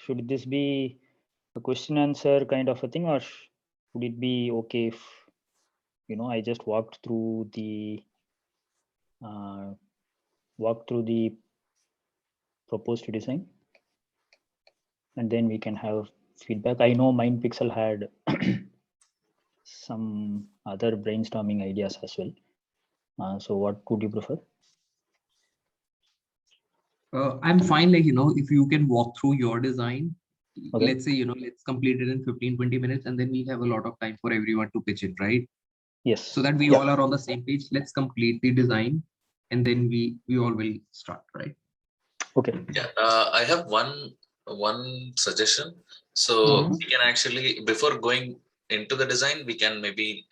Should this be a question answer kind of a thing, or would it be okay if I just walked through the proposed design, and then we can have feedback? I know MindPixel had some other brainstorming ideas as well. So what would you prefer? I'm fine, like, if you can walk through your design, Okay. let's say, let's complete it in 15-20 minutes, and then we have a lot of time for everyone to pitch it, right? Yes. So that we all are on the same page. Let's complete the design, and then we all will start, right? Okay. Yeah, I have one suggestion. So we can actually, before going into the design, we can maybe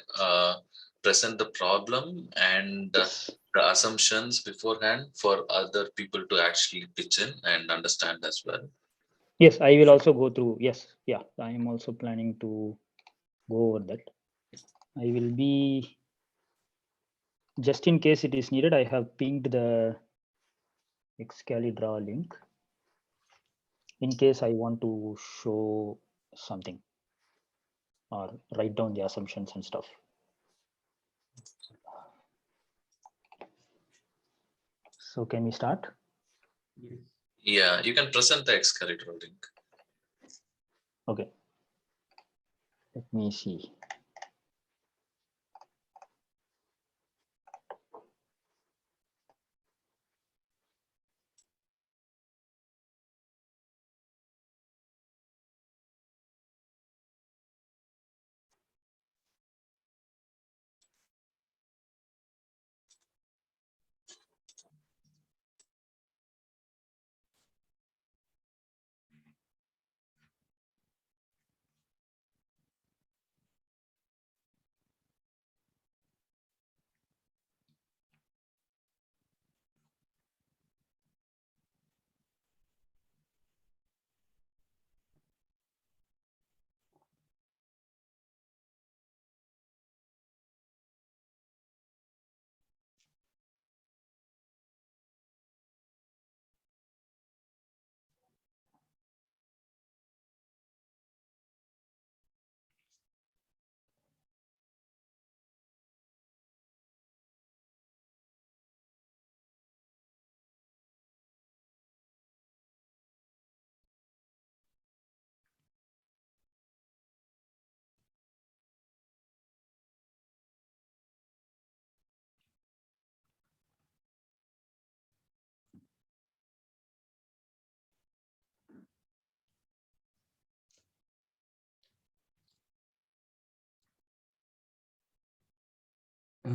present the problem and the assumptions beforehand for other people to actually pitch in and understand as well. Yes, I will also go through. Yes, yeah, I am also planning to go over that. I will be, just in case it is needed, I have pinged the Excalibur link in case I want to show something or write down the assumptions and stuff. So can we start? Yeah, you can present the Excalibur link. Okay. Let me see.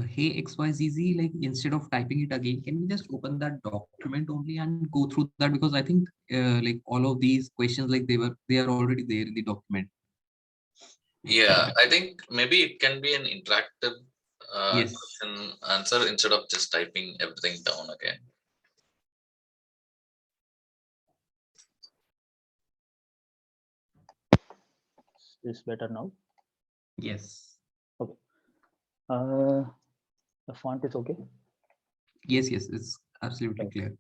Hey XYZZ, like instead of typing it again, can we just open that document only and go through that? Because I think like all of these questions, like they are already there in the document. Yeah, I think maybe it can be an interactive Yes. question answer instead of just typing everything down again. Is better now? Yes. Okay. The font is okay? Yes, it's absolutely clear.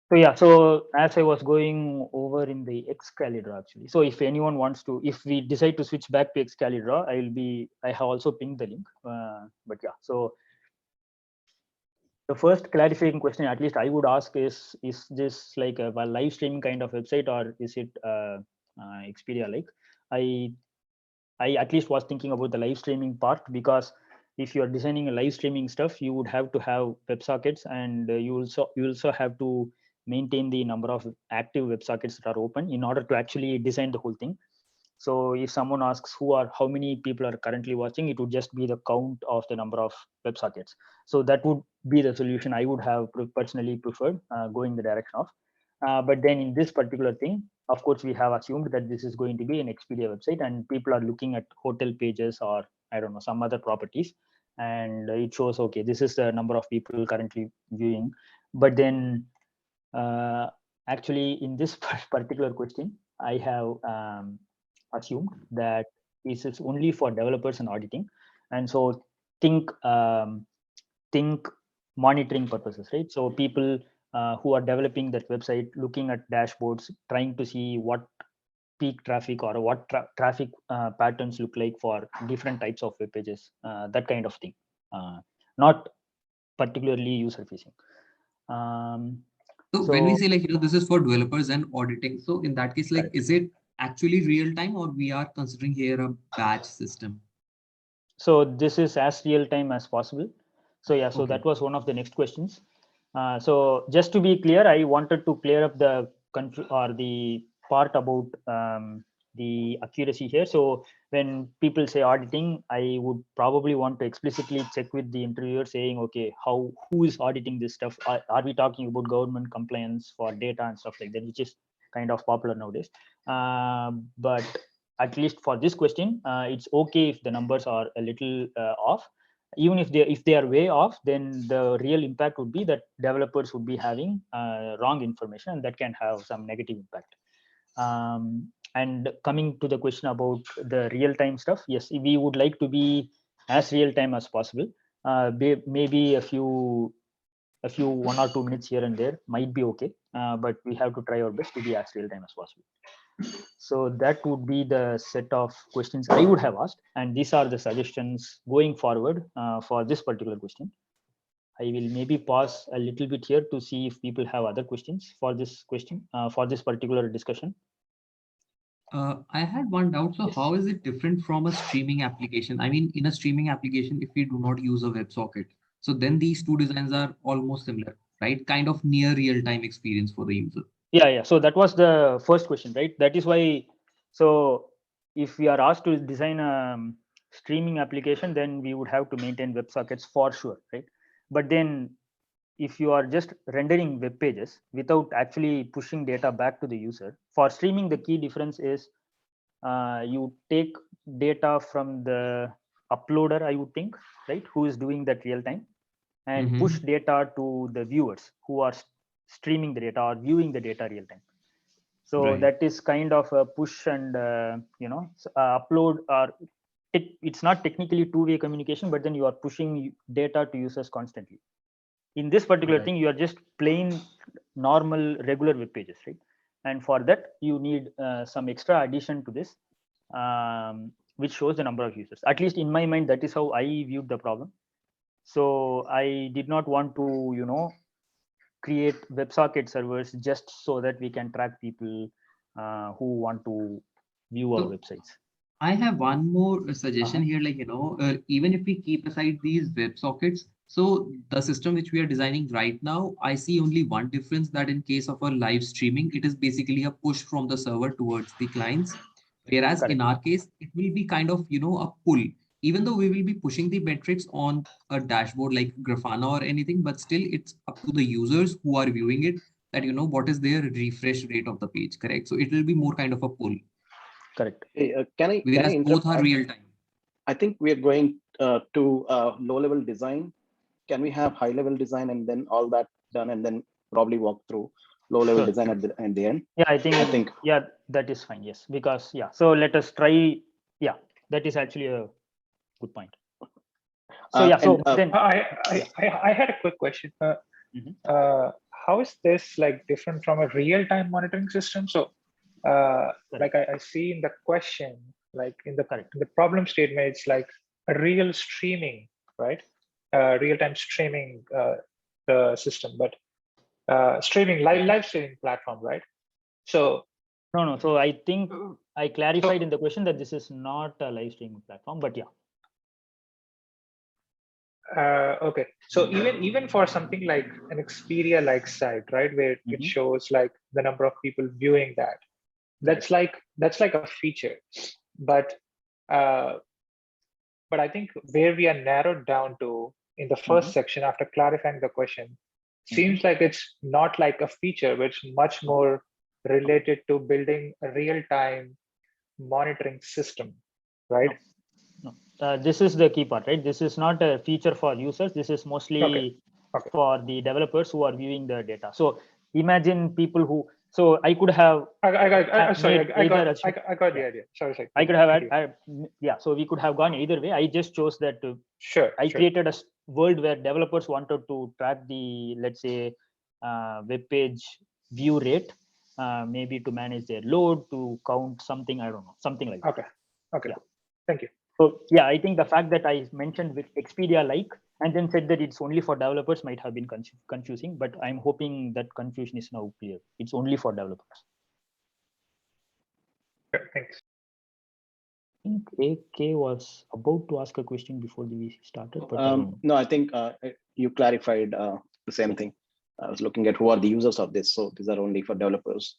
So yeah, so as I was going over in the Excalibur actually, so if anyone wants to, if we decide to switch back to Excalibur, I have also pinged the link. But yeah, so the first clarifying question, at least I would ask, is this like a live streaming kind of website, or is it Expedia like? I at least was thinking about the live streaming part, because if you are designing a live streaming stuff, you would have to have WebSockets, and you also have to maintain the number of active WebSockets that are open in order to actually design the whole thing. So if someone asks how many people are currently watching, it would just be the count of the number of WebSockets. So that would be the solution I would have personally preferred, going the direction of. But then in this particular thing, of course, we have assumed that this is going to be an Expedia website, and people are looking at hotel pages or I don't know, some other properties, and it shows, okay, this is the number of people currently viewing. But then actually in this particular question, I have assumed that this is only for developers and auditing, and so think monitoring purposes, right? So people who are developing that website, looking at dashboards, trying to see what peak traffic or what traffic patterns look like for different types of web pages, that kind of thing, not particularly user facing. So when we say like, this is for developers and auditing, so in that case, like, correct. is it actually real time or we are considering here a batch system? So this is as real time as possible. So yeah, so Okay. that was one of the next questions. So just to be clear, I wanted to clear up the part about the accuracy here. So when people say auditing, I would probably want to explicitly check with the interviewer saying, okay, who is auditing this stuff? Are we talking about government compliance for data and stuff like that, which is kind of popular nowadays. But at least for this question, it's okay if the numbers are a little off. Even if they are way off, then the real impact would be that developers would be having wrong information, and that can have some negative impact. And coming to the question about the real-time stuff, yes, we would like to be as real-time as possible. Maybe a few 1 or 2 minutes here and there might be okay, but we have to try our best to be as real-time as possible. So that would be the set of questions I would have asked, and these are the suggestions going forward for this particular question. I will maybe pause a little bit here to see if people have other questions for this question, for this particular discussion. I had one doubt. So Yes. how is it different from a streaming application? I mean, in a streaming application, if we do not use a WebSocket, so then these two designs are almost similar, right? Kind of near real-time experience for the user. Yeah. So that was the first question, right? That is why. So if we are asked to design a streaming application, then we would have to maintain WebSockets for sure, right? But then if you are just rendering web pages without actually pushing data back to the user, for streaming, the key difference is you take data from the uploader, I would think, right, who is doing that real time, and push data to the viewers who are streaming the data or viewing the data real time. So Right. that is kind of a push and upload, or it's not technically two-way communication, but then you are pushing data to users constantly. In this particular Right. thing, you are just plain normal regular web pages, right? And for that you need some extra addition to this, which shows the number of users. At least in my mind, that is how I viewed the problem. So I did not want to create WebSocket servers just so that we can track people who want to view our websites. I have one more suggestion here, like, even if we keep aside these WebSockets, so the system which we are designing right now, I see only one difference, that in case of a live streaming, it is basically a push from the server towards the clients. Whereas Correct. in our case, it will be kind of, a pull, even though we will be pushing the metrics on a dashboard like Grafana or anything, but still it's up to the users who are viewing it that, what is their refresh rate of the page, correct? So it will be more kind of a pull. Correct. Hey, can I Whereas both are real time. I think we are going to low-level design. Can we have high-level design and then all that done, and then probably walk through low-level design at the end? Yeah, I think yeah, that is fine. Yes, because so let us try. Yeah, that is actually a good point. So then I had a quick question. How is this like different from a real-time monitoring system? So like I see in the question, like in the problem statement, it's like a real streaming, right? Real-time streaming the system, but streaming live streaming platform, right? So no. So I think I clarified in the question that this is not a live streaming platform, but yeah. Okay, so even for something like an Expedia-like site, right, where it shows like the number of people viewing that, that's like a feature, but I think where we are narrowed down to in the first section after clarifying the question, seems like it's not like a feature, but it's much more related to building a real-time monitoring system, right? No. This is the key part, right? This is not a feature for users. This is mostly for the developers who are viewing the data. So imagine people who. So I could have. I got the idea. Sorry. I could have So we could have gone either way. I just chose that. Sure. I created a world where developers wanted to track the, let's say, web page view rate, maybe to manage their load, to count something, I don't know, something like that. Okay. Okay. Yeah. Cool. Thank you. So yeah, I think the fact that I mentioned with Expedia like and then said that it's only for developers might have been confusing, but I'm hoping that confusion is now clear. It's only for developers. Okay, thanks. I think AK was about to ask a question before we started, but I don't know. No, I think you clarified the same thing. I was looking at who are the users of this. So these are only for developers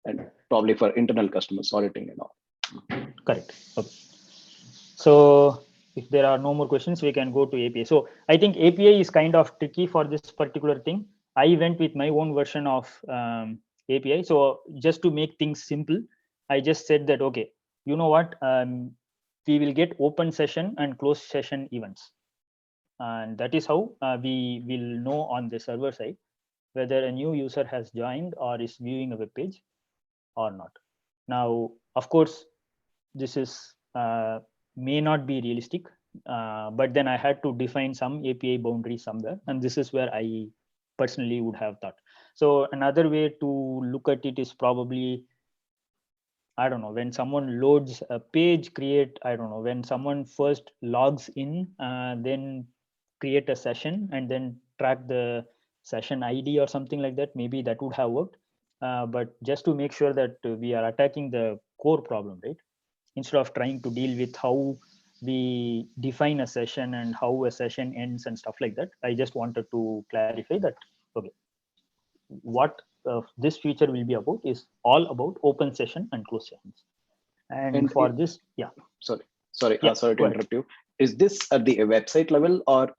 and probably for internal customers auditing and all. Correct. Okay. So if there are no more questions, we can go to API. So I think API is kind of tricky for this particular thing. I went with my own version of API. So just to make things simple, I just said that, okay, you know what, we will get open session and closed session events. And that is how we will know on the server side whether a new user has joined or is viewing a web page or not. Now, of course, this is may not be realistic, but then I had to define some API boundary somewhere, and this is where I personally would have thought. So another way to look at it is probably, I don't know, when someone loads a page, create, I don't know, when someone first logs in, then create a session and then track the session ID or something like that, maybe that would have worked. But just to make sure that we are attacking the core problem, right? Instead of trying to deal with how we define a session and how a session ends and stuff like that, I just wanted to clarify that, okay, what this feature will be about is all about open session and closed sessions. And for this, yeah. Sorry Yeah, to go ahead. interrupt you. Is this at the website level or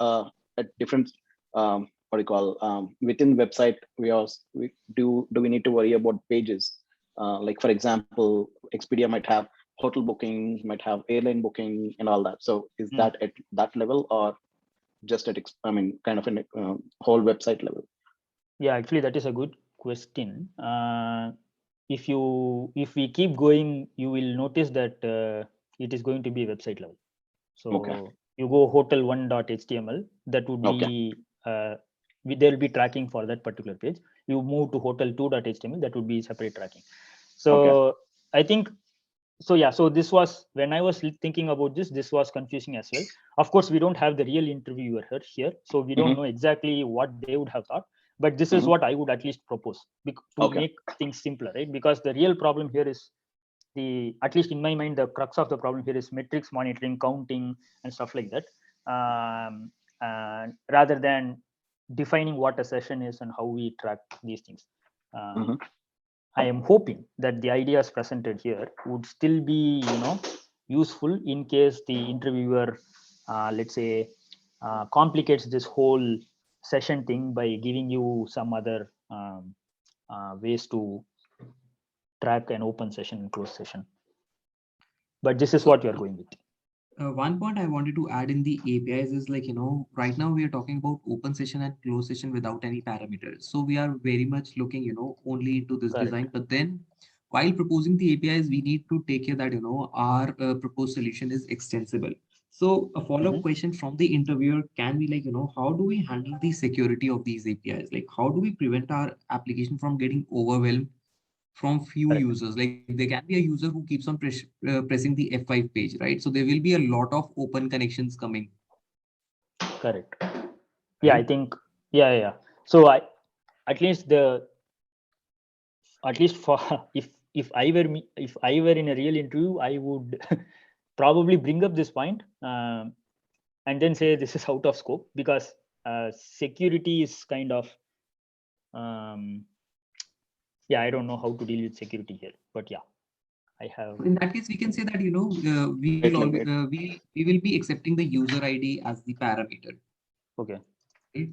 at different, what do you call, within website, do we need to worry about pages? Like for example, Expedia might have hotel booking, might have airline booking and all that. So is that at that level or just at, kind of a whole website level? Yeah, actually, that is a good question. If we keep going, you will notice that it is going to be website level. So Okay. you go hotel1.html, that would be there will be tracking for that particular page. You move to hotel2.html, that would be separate tracking. So I think, so yeah, so this was, when I was thinking about this was confusing as well. Of course, we don't have the real interviewer here, so we don't know exactly what they would have thought, but this is what I would at least propose to make things simpler, right? Because the real problem here is, at least in my mind, the crux of the problem here is metrics monitoring, counting and stuff like that, rather than defining what a session is and how we track these things. I am hoping that the ideas presented here would still be, useful in case the interviewer, let's say, complicates this whole session thing by giving you some other ways to track an open session and closed session. But this is what you are going with. One point I wanted to add in the APIs is like, right now we are talking about open session and closed session without any parameters. So we are very much looking, only into this design. But then while proposing the APIs, we need to take care that, our proposed solution is extensible. So a follow-up question from the interviewer can be like, how do we handle the security of these APIs? Like, how do we prevent our application from getting overwhelmed from few users? Like there can be a user who keeps on pressing the F5 page, right? So there will be a lot of open connections coming. Correct. Yeah, I think, yeah. So at least for if I were in a real interview, I would probably bring up this point and then say this is out of scope, because security is kind of I don't know how to deal with security here, but yeah, I have. In that case, we can say that we will be accepting the user ID as the parameter. Okay. Right?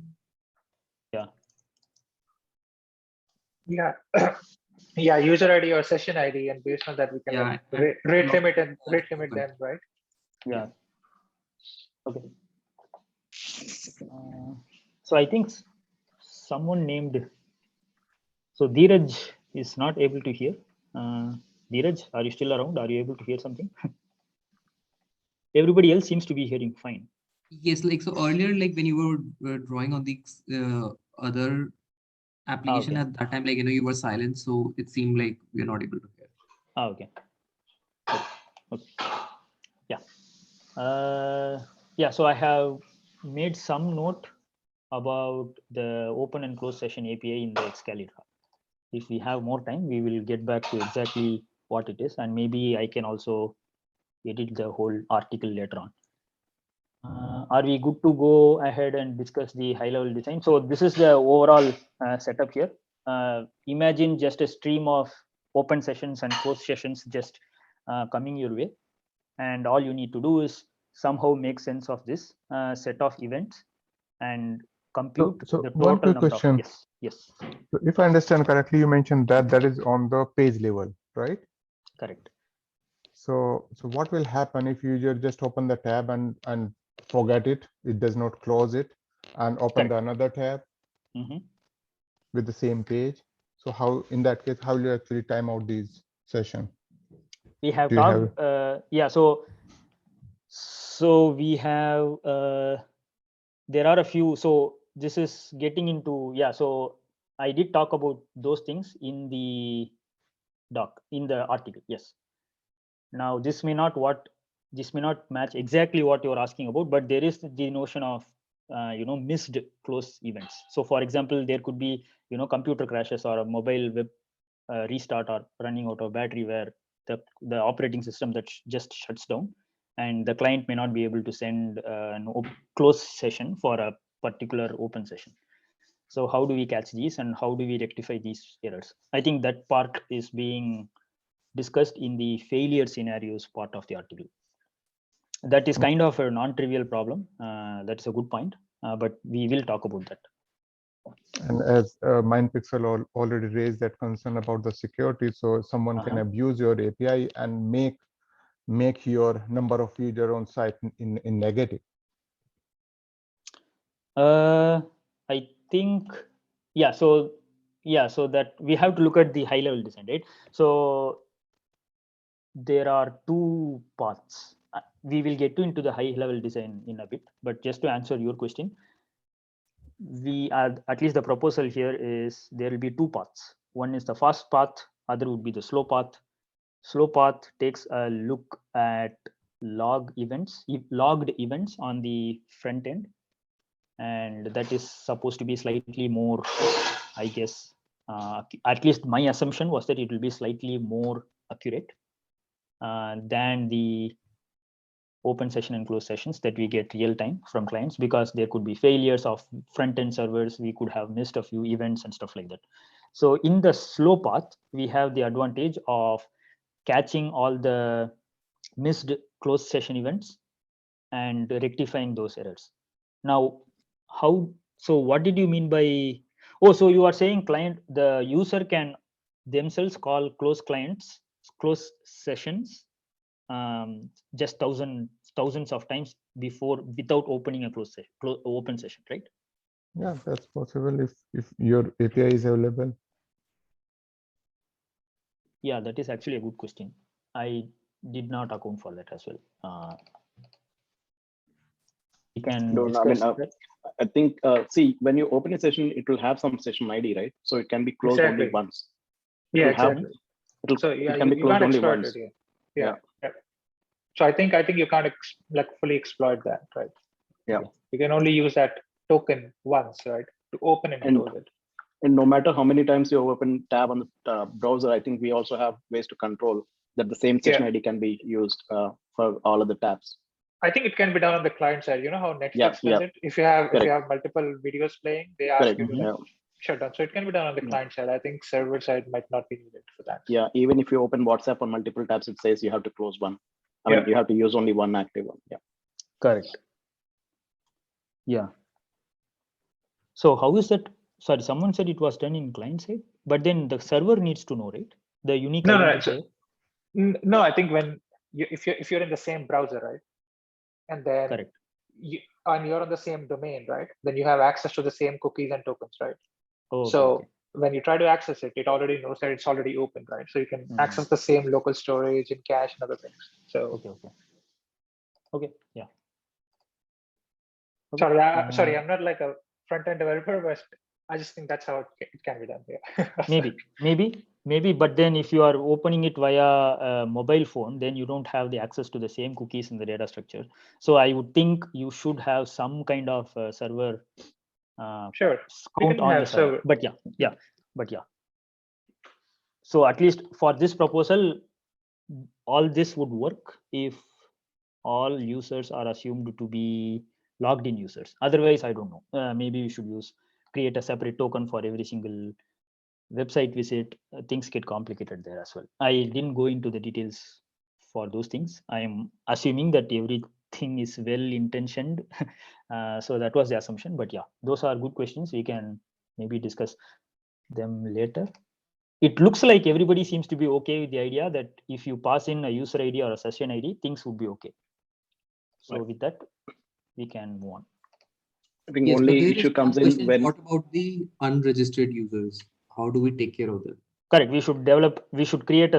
Yeah, user ID or session ID, and based on that we can rate limit them, right? Yeah. Okay. So I think someone named, so Dheeraj is not able to hear. Dheeraj, are you still around? Are you able to hear something? Everybody else seems to be hearing fine. Yes, like so earlier, like when you were drawing on the other application okay. at that time, like, you were silent, so it seemed like we're not able to hear. Okay. Okay. Yeah. Yeah. So I have made some note about the open and close session API in the Excalibur. If we have more time, we will get back to exactly what it is, and maybe I can also edit the whole article later on. Are we good to go ahead and discuss the high level design? So this is the overall setup here. Imagine just a stream of open sessions and closed sessions just coming your way. And all you need to do is somehow make sense of this set of events and compute So the one total quick number of, question. yes, So if I understand correctly, you mentioned that that is on the page level, right? correct. So what will happen if user just open the tab and forget it? It does not close it and open the another tab with the same page. So how, in that case, how will you actually time out these session? We have Do you talked, yeah, so we have, there are a few, so this is getting into, yeah, so I did talk about those things in the doc, in the article, yes. Now this may not match exactly what you're asking about, but there is the notion of missed close events. So for example, there could be computer crashes or a mobile web restart or running out of battery where the operating system that just shuts down, and the client may not be able to send an close session for a particular open session. So how do we catch these and how do we rectify these errors? I think that part is being discussed in the failure scenarios part of the article. That is kind of a non-trivial problem. That's a good point, but we will talk about that. And as MindPixel already raised that concern about the security, so someone can abuse your API and make your number of user on site in negative. I think, yeah. So that we have to look at the high level design, right? So there are two paths. We will get into the high level design in a bit, but just to answer your question, we are, at least the proposal here is there will be two paths. One is the fast path, other would be the slow path. Slow path takes a look at logged events on the front end, and that is supposed to be slightly more, I guess, at least my assumption was that it will be slightly more accurate than the open session and closed sessions that we get real time from clients, because there could be failures of front end servers. We could have missed a few events and stuff like that. So in the slow path, we have the advantage of catching all the missed closed session events and rectifying those errors. Now, so what did you mean by, so you are saying the user can themselves call close sessions just thousands of times without opening a open session, right? Yeah, that's possible if your API is available. Yeah, that is actually a good question. I did not account for that as well. We can discuss that. I think, see, when you open a session, it will have some session ID, right? So it can be closed only once. Yeah, exactly. It can be closed only once. Yeah. So I think you can't fully exploit that, right? Yeah. You can only use that token once, right, to open and close it. And no matter how many times you open tab on the browser, I think we also have ways to control that the same session ID can be used for all of the tabs. I think it can be done on the client side. You know how Netflix does it? If you have multiple videos playing, they ask you to shut down. So it can be done on the client side. I think server side might not be needed for that. Yeah, even if you open WhatsApp on multiple tabs, it says you have to close one. I mean, you have to use only one active one. Yeah. Correct. Yeah. So how is that? Sorry, someone said it was done in client side, but then the server needs to know, right? The unique identifier. No, I think when if you're in the same browser, right, and then correct, you're on the same domain, right, then you have access to the same cookies and tokens, right? Oh, so when you try to access it, it already knows that it's already open, right? So you can access the same local storage and cache and other things. So okay, yeah. Okay. Sorry, I'm not like a front-end developer, but I just think that's how it can be done here. Maybe, but then if you are opening it via a mobile phone, then you don't have the access to the same cookies in the data structure. So I would think you should have some kind of server Sure, we count can on the have server. But yeah. So at least for this proposal, all this would work if all users are assumed to be logged in users. Otherwise, I don't know. Maybe we should create a separate token for every single website visit. Things get complicated there as well. I didn't go into the details for those things. I am assuming that everything is well intentioned. So that was the assumption. But yeah, those are good questions. We can maybe discuss them later. It looks like everybody seems to be okay with the idea that if you pass in a user ID or a session ID, things would be okay. So with that, we can move on. I think Yes, but only there issue is comes one in question. when What about the unregistered users? How do we take care of them? Correct. We should create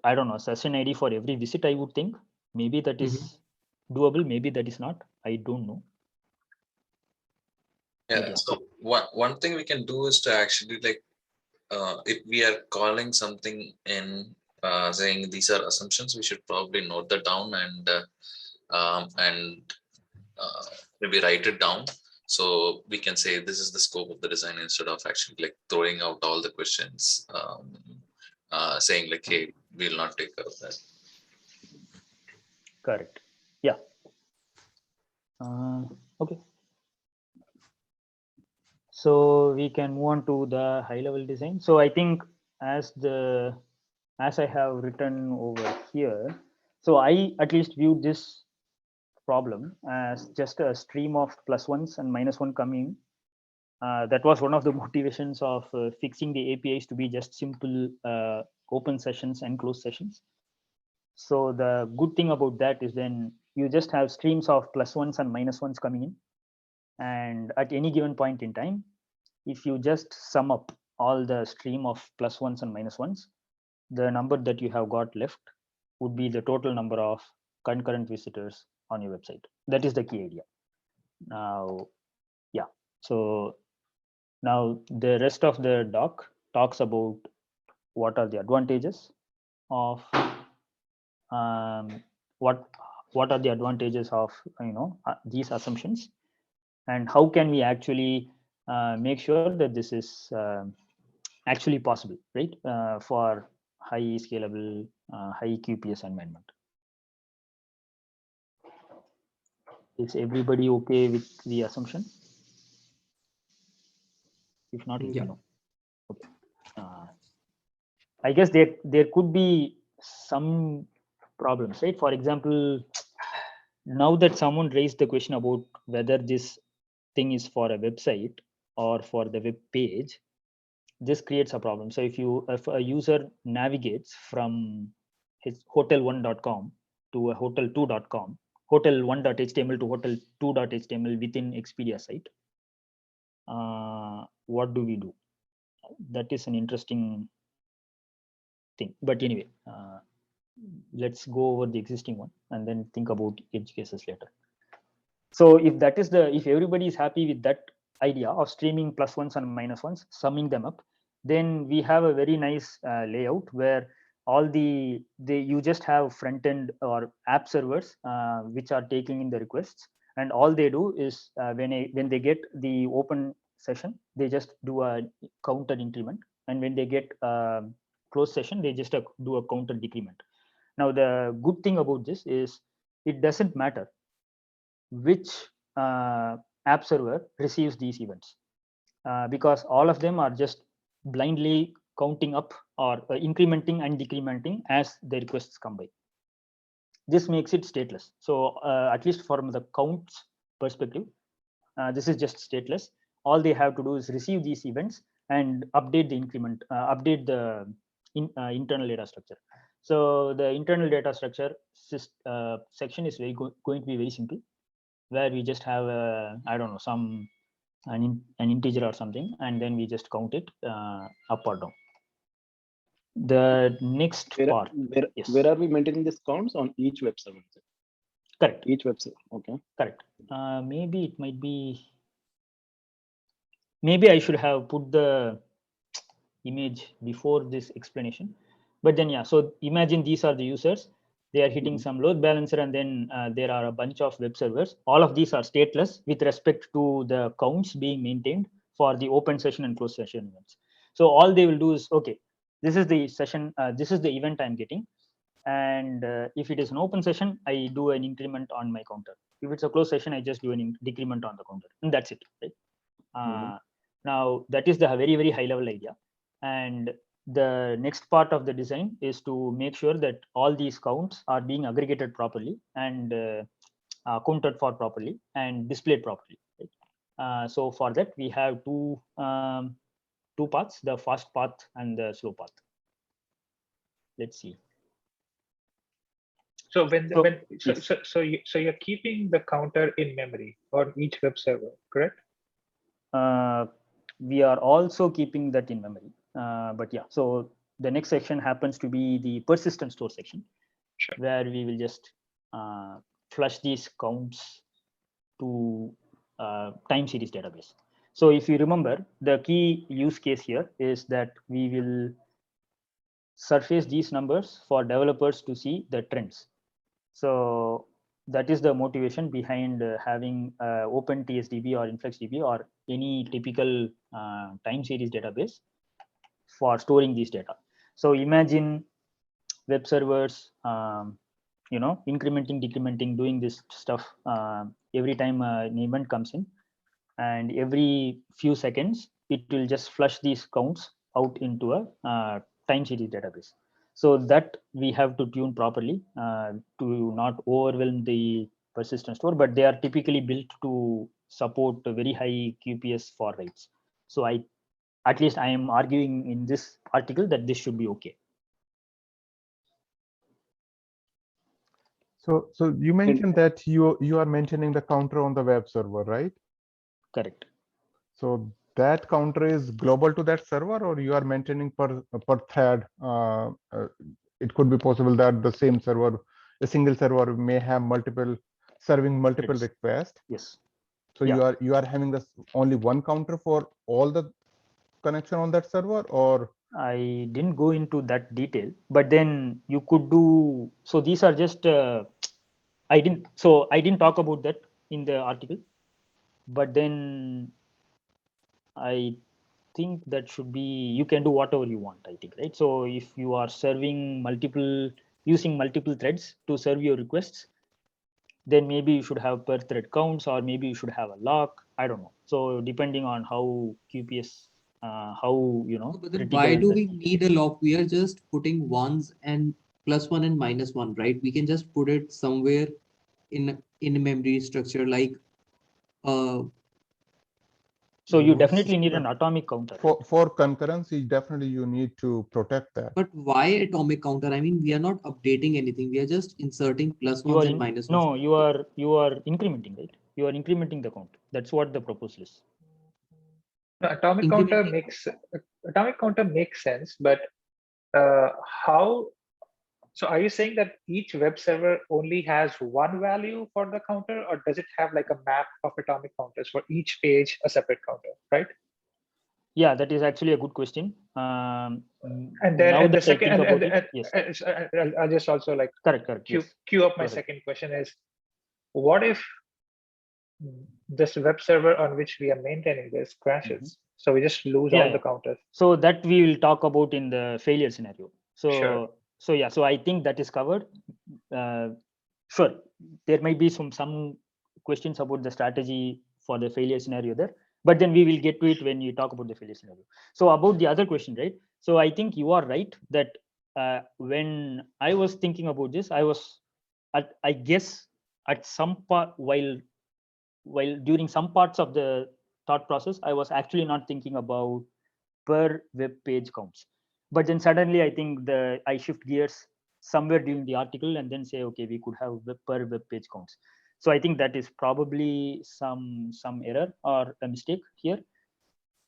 I don't know, session ID for every visit, I would think. Maybe that is doable. Maybe that is not. I don't know. Yeah. So one thing we can do is to actually like, if we are calling something in saying these are assumptions, we should probably note that down and maybe write it down. So we can say this is the scope of the design instead of actually like throwing out all the questions, saying like, hey, we'll not take care of that. Correct. Yeah. Okay. So we can move on to the high level design. So I think as I have written over here, so I at least view this problem as just a stream of +1s and -1 coming. That was one of the motivations of fixing the APIs to be just simple open sessions and closed sessions. So the good thing about that is then you just have streams of +1s and -1s coming in. And at any given point in time, if you just sum up all the stream of +1s and -1s, the number that you have got left would be the total number of concurrent visitors on your website. That is the key idea. Now, yeah. So now the rest of the doc talks about what are the advantages of what are the advantages of these assumptions, and how can we actually make sure that this is actually possible, right? For high scalable, high QPS environment. Is everybody okay with the assumption? If not, let me know. Okay. I guess there could be some problems, right? For example, now that someone raised the question about whether this thing is for a website or for the web page, this creates a problem. So if a user navigates from his hotel1.com to a hotel2.com, hotel1.html to hotel2.html within Expedia site, what do we do? That is an interesting thing. But anyway, let's go over the existing one and then think about edge cases later. So if everybody is happy with that idea of streaming +1s and -1s, summing them up, then we have a very nice layout where all you just have front end or app servers which are taking in the requests, and all they do is when they get the open session, they just do a counter increment, and when they get closed session, they just do a counter decrement. Now the good thing about this is it doesn't matter which app server receives these events, because all of them are just blindly counting up or incrementing and decrementing as the requests come by. This makes it stateless. So at least from the counts perspective, this is just stateless. All they have to do is receive these events and update the increment, update the internal data structure. So the internal data structure section is going to be very simple, where we just have I don't know, an integer or something, and then we just count it up or down. The next part. Yes. Where are we maintaining these counts on each web server? Correct. Each website. Okay. Correct. Maybe it might be maybe I should have put the image before this explanation, but then yeah, so imagine these are the users, they are hitting some load balancer, and then there are a bunch of web servers. All of these are stateless with respect to the counts being maintained for the open session and closed session events. So all they will do is, okay, this is the session, this is the event I'm getting, and if it is an open session, I do an increment on my counter. If it's a closed session, I just do an decrement on the counter, and that's it, right? Now that is the very, very high level idea. And the next part of the design is to make sure that all these counts are being aggregated properly and counted for properly and displayed properly, right? So for that, we have two paths, the fast path and the slow path. Let's see. So when So, when yes. so you're keeping the counter in memory on each web server, correct? We are also keeping that in memory, but yeah, so the next section happens to be the persistent store section, where we will just flush these counts to time series database. So if you remember, the key use case here is that we will surface these numbers for developers to see the trends. So that is the motivation behind having Open TSDB or InfluxDB or any typical time series database for storing these data. So imagine web servers, incrementing, decrementing, doing this stuff every time an event comes in, and every few seconds it will just flush these counts out into a time series database. So that we have to tune properly to not overwhelm the persistent store, but they are typically built to support a very high QPS for writes. So at least I am arguing in this article that this should be okay. So you mentioned that you are maintaining the counter on the web server, right? Correct. So that counter is global to that server, or you are maintaining per thread? It could be possible that the same server, a single server, may have serving multiple Yes. requests. Yes. So Yeah. you are having this only one counter for all the connection on that server, or? I didn't go into that detail, but then you could do, so these are just I didn't talk about that in the article, but then I think that should be, you can do whatever you want, I think, right? So if you are using multiple threads to serve your requests, then maybe you should have per thread counts, or maybe you should have a lock. I don't know. So depending on how QPS, But then why do we need a lock? We are just putting ones and +1 and -1, right? We can just put it somewhere in a memory structure like so you definitely need an atomic counter. For concurrency, definitely you need to protect that. But why atomic counter? I mean, we are not updating anything. We are just inserting +1s and -1s. No, you are incrementing, right? You are incrementing the count. That's what the proposal is. No, atomic counter makes sense, but how? So are you saying that each web server only has one value for the counter, or does it have like a map of atomic counters for each page, a separate counter, right? Yeah, that is actually a good question. And then the second, yes. I'll just also like correct. Queue up my second question is, what if this web server on which we are maintaining this crashes? So we just lose all the counters. So that we will talk about in the failure scenario. So sure. So I think that is covered. Sure, there might be some questions about the strategy for the failure scenario there, but then we will get to it when you talk about the failure scenario. So about the other question, right? So I think you are right that when I was thinking about this, I guess at some part while during some parts of the thought process, I was actually not thinking about per web page counts. But then suddenly I think I shift gears somewhere during the article and then say, okay, we could have per web page counts. So I think that is probably some error or a mistake here.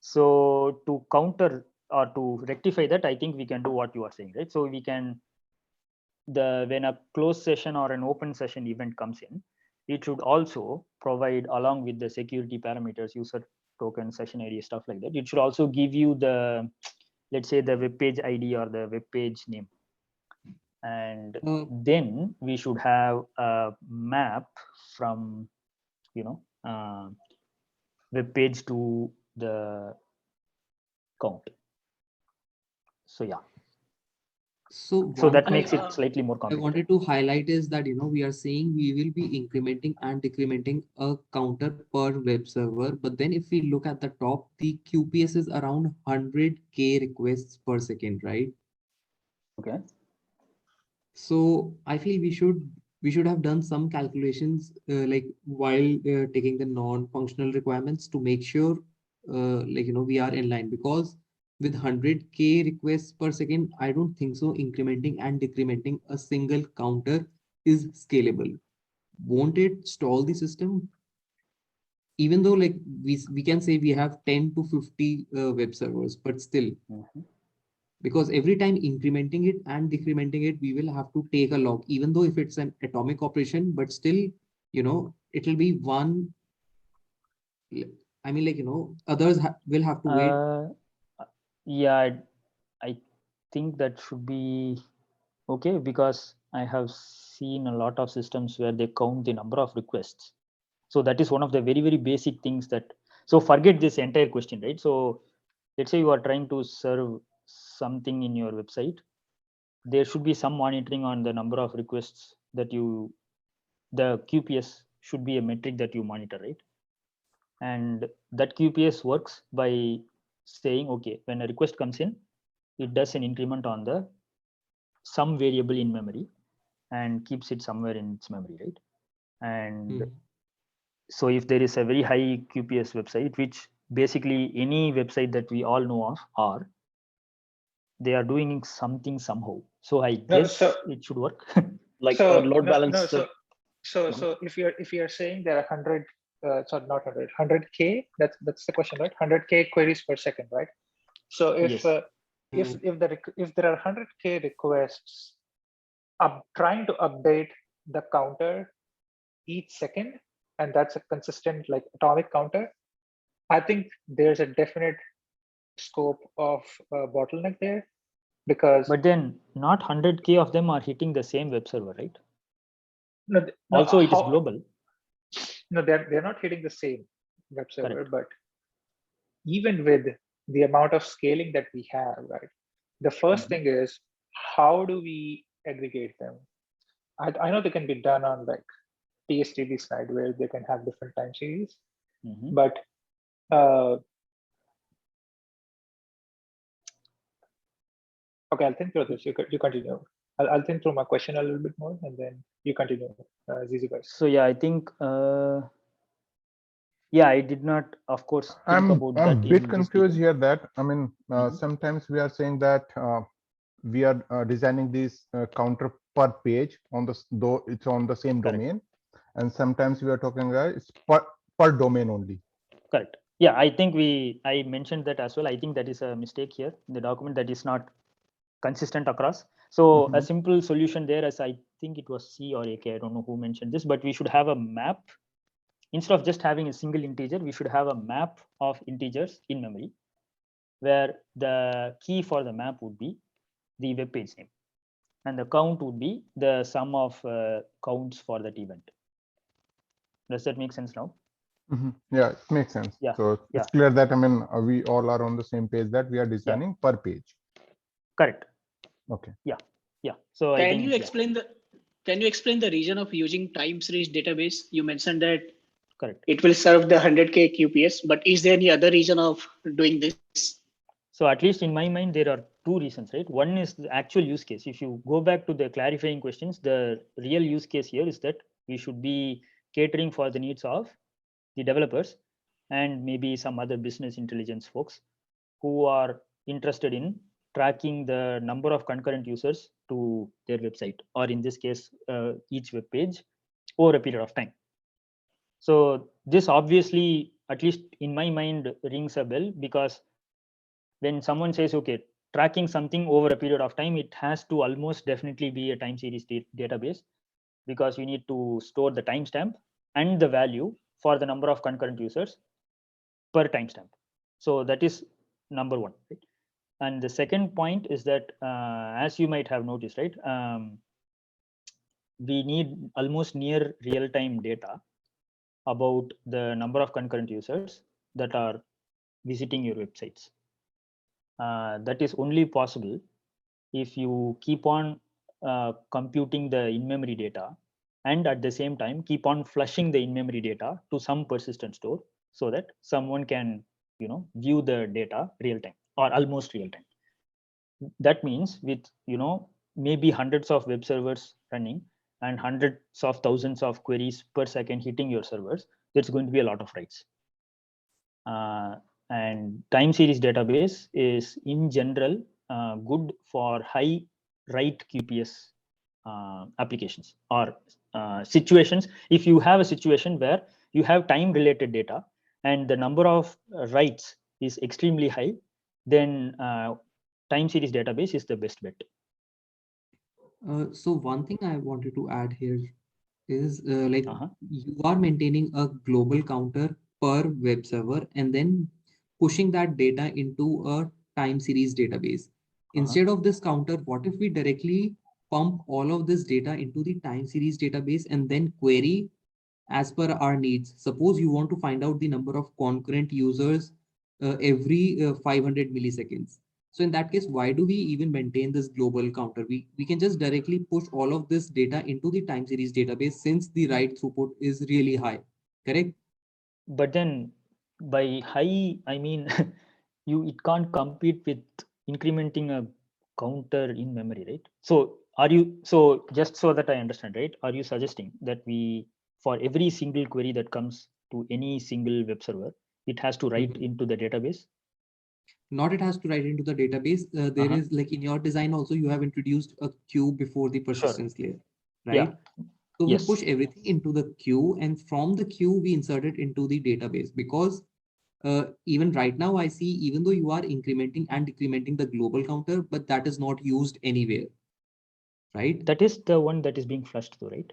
So to counter or to rectify that, I think we can do what you are saying, right? So we can, when a closed session or an open session event comes in, it should also provide, along with the security parameters, user token, session ID, stuff like that. It should also give you the, let's say, the web page ID or the web page name. And then we should have a map from, web page to the count. So yeah. So that makes it slightly more I complicated. wanted to highlight is that, we are saying we will be incrementing and decrementing a counter per web server. But then if we look at the top, the QPS is around 100K requests per second, right? Okay. So I feel we should have done some calculations like while taking the non-functional requirements to make sure we are in line, because with 100K requests per second, I don't think so incrementing and decrementing a single counter is scalable. Won't it stall the system? Even though like we can say we have 10 to 50 web servers, but still, because every time incrementing it and decrementing it, we will have to take a log, even though if it's an atomic operation, but still, it will be one. I mean, others will have to wait. Yeah, I think that should be okay, because I have seen a lot of systems where they count the number of requests. So that is one of the very, very basic things that, so forget this entire question, right? So let's say you are trying to serve something in your website. There should be some monitoring on the number of requests that the QPS should be a metric that you monitor, right? And that QPS works by saying, okay, when a request comes in, it does an increment on the some variable in memory and keeps it somewhere in its memory, right? And so if there is a very high QPS website, which basically any website that we all know of they are doing something somehow. So I guess it should work. Like load balancer. So if you're saying there are 100, sorry, not 100, 100K, that's the question, right? 100K queries per second, right? So if yes. if there are 100K requests, trying to update the counter each second, and that's a consistent like atomic counter, I think there's a definite scope of bottleneck there, because but then not 100K of them are hitting the same web server, right? No, also it is global. No, they're not hitting the same web server. Correct. But even with the amount of scaling that we have, right, the first thing is, how do we aggregate them? I know they can be done on like TSTD side where they can have different time series, but okay, I'll think through this. You continue. I'll think through my question a little bit more, and then you continue, Zizi guys. So yeah, I think yeah, I did not, of course, think about that. I'm a bit confused here. That I mean, sometimes we are saying that we are designing this counter per page on the though it's on the same domain, and sometimes we are talking it's per domain only. Correct. Yeah, I think I mentioned that as well. I think that is a mistake here in the document, that is not consistent across. So a simple solution there, as I think it was C or AK, I don't know who mentioned this, but we should have a map. Instead of just having a single integer, we should have a map of integers in memory, where the key for the map would be the web page name, and the count would be the sum of counts for that event. Does that make sense now? Yeah, it makes sense. Yeah. So it's clear that I mean we all are on the same page, that we are designing per page. Correct. Okay. Yeah. So can you explain the reason of using time series database? You mentioned that it will serve the 100K QPS, but is there any other reason of doing this? So at least in my mind, there are two reasons, right? One is the actual use case. If you go back to the clarifying questions, the real use case here is that we should be catering for the needs of the developers and maybe some other business intelligence folks who are interested in tracking the number of concurrent users to their website, or in this case, each web page over a period of time. So this obviously, at least in my mind, rings a bell, because when someone says, okay, tracking something over a period of time, it has to almost definitely be a time series database, because you need to store the timestamp and the value for the number of concurrent users per timestamp. So that is number one. Right? And the second point is that, as you might have noticed, right, we need almost near real-time data about the number of concurrent users that are visiting your websites. That is only possible if you keep on computing the in-memory data, and at the same time keep on flushing the in-memory data to some persistent store, so that someone can, view the data real time or almost real time. That means with, maybe hundreds of web servers running and hundreds of thousands of queries per second hitting your servers, there's going to be a lot of writes. And time series database is in general good for high write QPS applications or situations. If you have a situation where you have time related data and the number of writes is extremely high, then time series database is the best bet. So one thing I wanted to add here is you are maintaining a global counter per web server and then pushing that data into a time series database. Instead of this counter, what if we directly pump all of this data into the time series database and then query as per our needs? Suppose you want to find out the number of concurrent users every 500 milliseconds. So in that case, why do we even maintain this global counter? We can just directly push all of this data into the time series database since the write throughput is really high, correct? But then by high, I mean, it can't compete with incrementing a counter in memory, right? So just so that I understand, right? Are you suggesting that for every single query that comes to any single web server, it has to write into the database? Not it has to write into the database. There is, like in your design also, you have introduced a queue before the persistence layer, right? Yeah. So we push everything into the queue, and from the queue, we insert it into the database, because even right now, I see, even though you are incrementing and decrementing the global counter, but that is not used anywhere, right? That is the one that is being flushed though, right?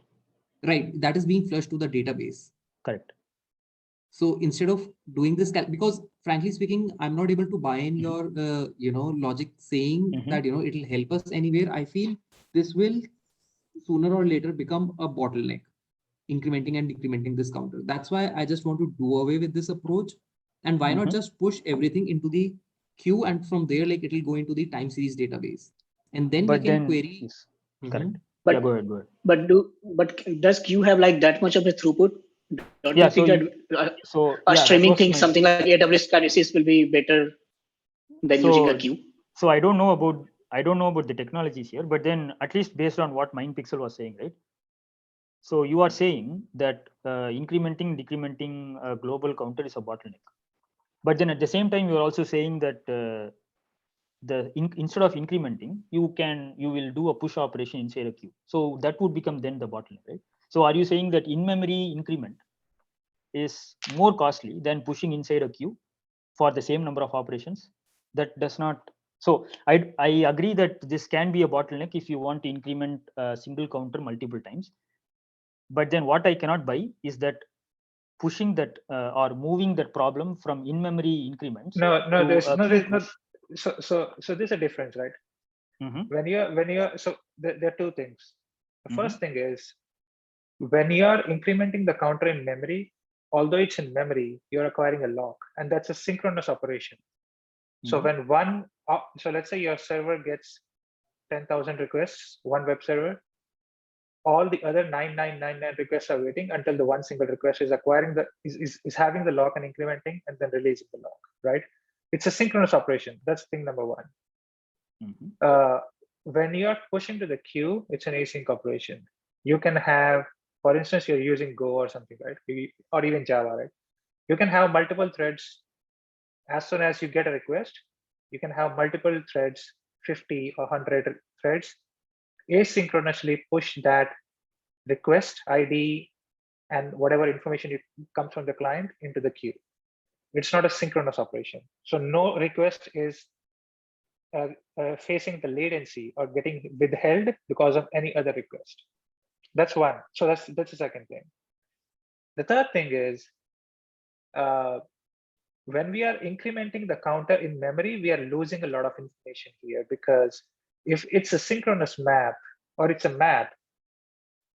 Right, that is being flushed to the database. Correct. So instead of doing this, because frankly speaking, I'm not able to buy in your, logic saying that, it'll help us anywhere. I feel this will sooner or later become a bottleneck, incrementing and decrementing this counter. That's why I just want to do away with this approach. And why not just push everything into the queue, and from there, like, it'll go into the time series database, and then we can query. Correct. But, yeah, go ahead. But does queue have like that much of a throughput? Don't you think that streaming thing, something like AWS Kinesis will be better than using a queue? So I don't know about the technologies here, but then at least based on what MindPixel was saying, right? So you are saying that incrementing, decrementing a global counter is a bottleneck. But then at the same time, you are also saying that instead of incrementing, you will do a push operation inside a queue. So that would become then the bottleneck, right? So are you saying that in-memory increment is more costly than pushing inside a queue for the same number of operations? That does not. So I agree that this can be a bottleneck if you want to increment a single counter multiple times. But then what I cannot buy is that pushing that or moving that problem from in-memory increments. So there's a difference, right? When you're so there are two things. The first thing is, when you're incrementing the counter in memory, although it's in memory, you're acquiring a lock, and that's a synchronous operation. So when so let's say your server gets 10,000 requests, one web server, all the other 9999 requests are waiting until the one single request is acquiring is having the lock and incrementing and then releasing the lock, right? It's a synchronous operation. That's thing number one. When you're pushing to the queue, it's an async operation. You can have, for instance, you're using Go or something, right? Or even Java, right? You can have multiple threads. As soon as you get a request, you can have multiple threads, 50 or 100 threads, asynchronously push that request ID and whatever information comes from the client into the queue. It's not a synchronous operation. So no request is facing the latency or getting withheld because of any other request. That's one. So that's the second thing. The third thing is, when we are incrementing the counter in memory, we are losing a lot of information here, because if it's a synchronous map or it's a map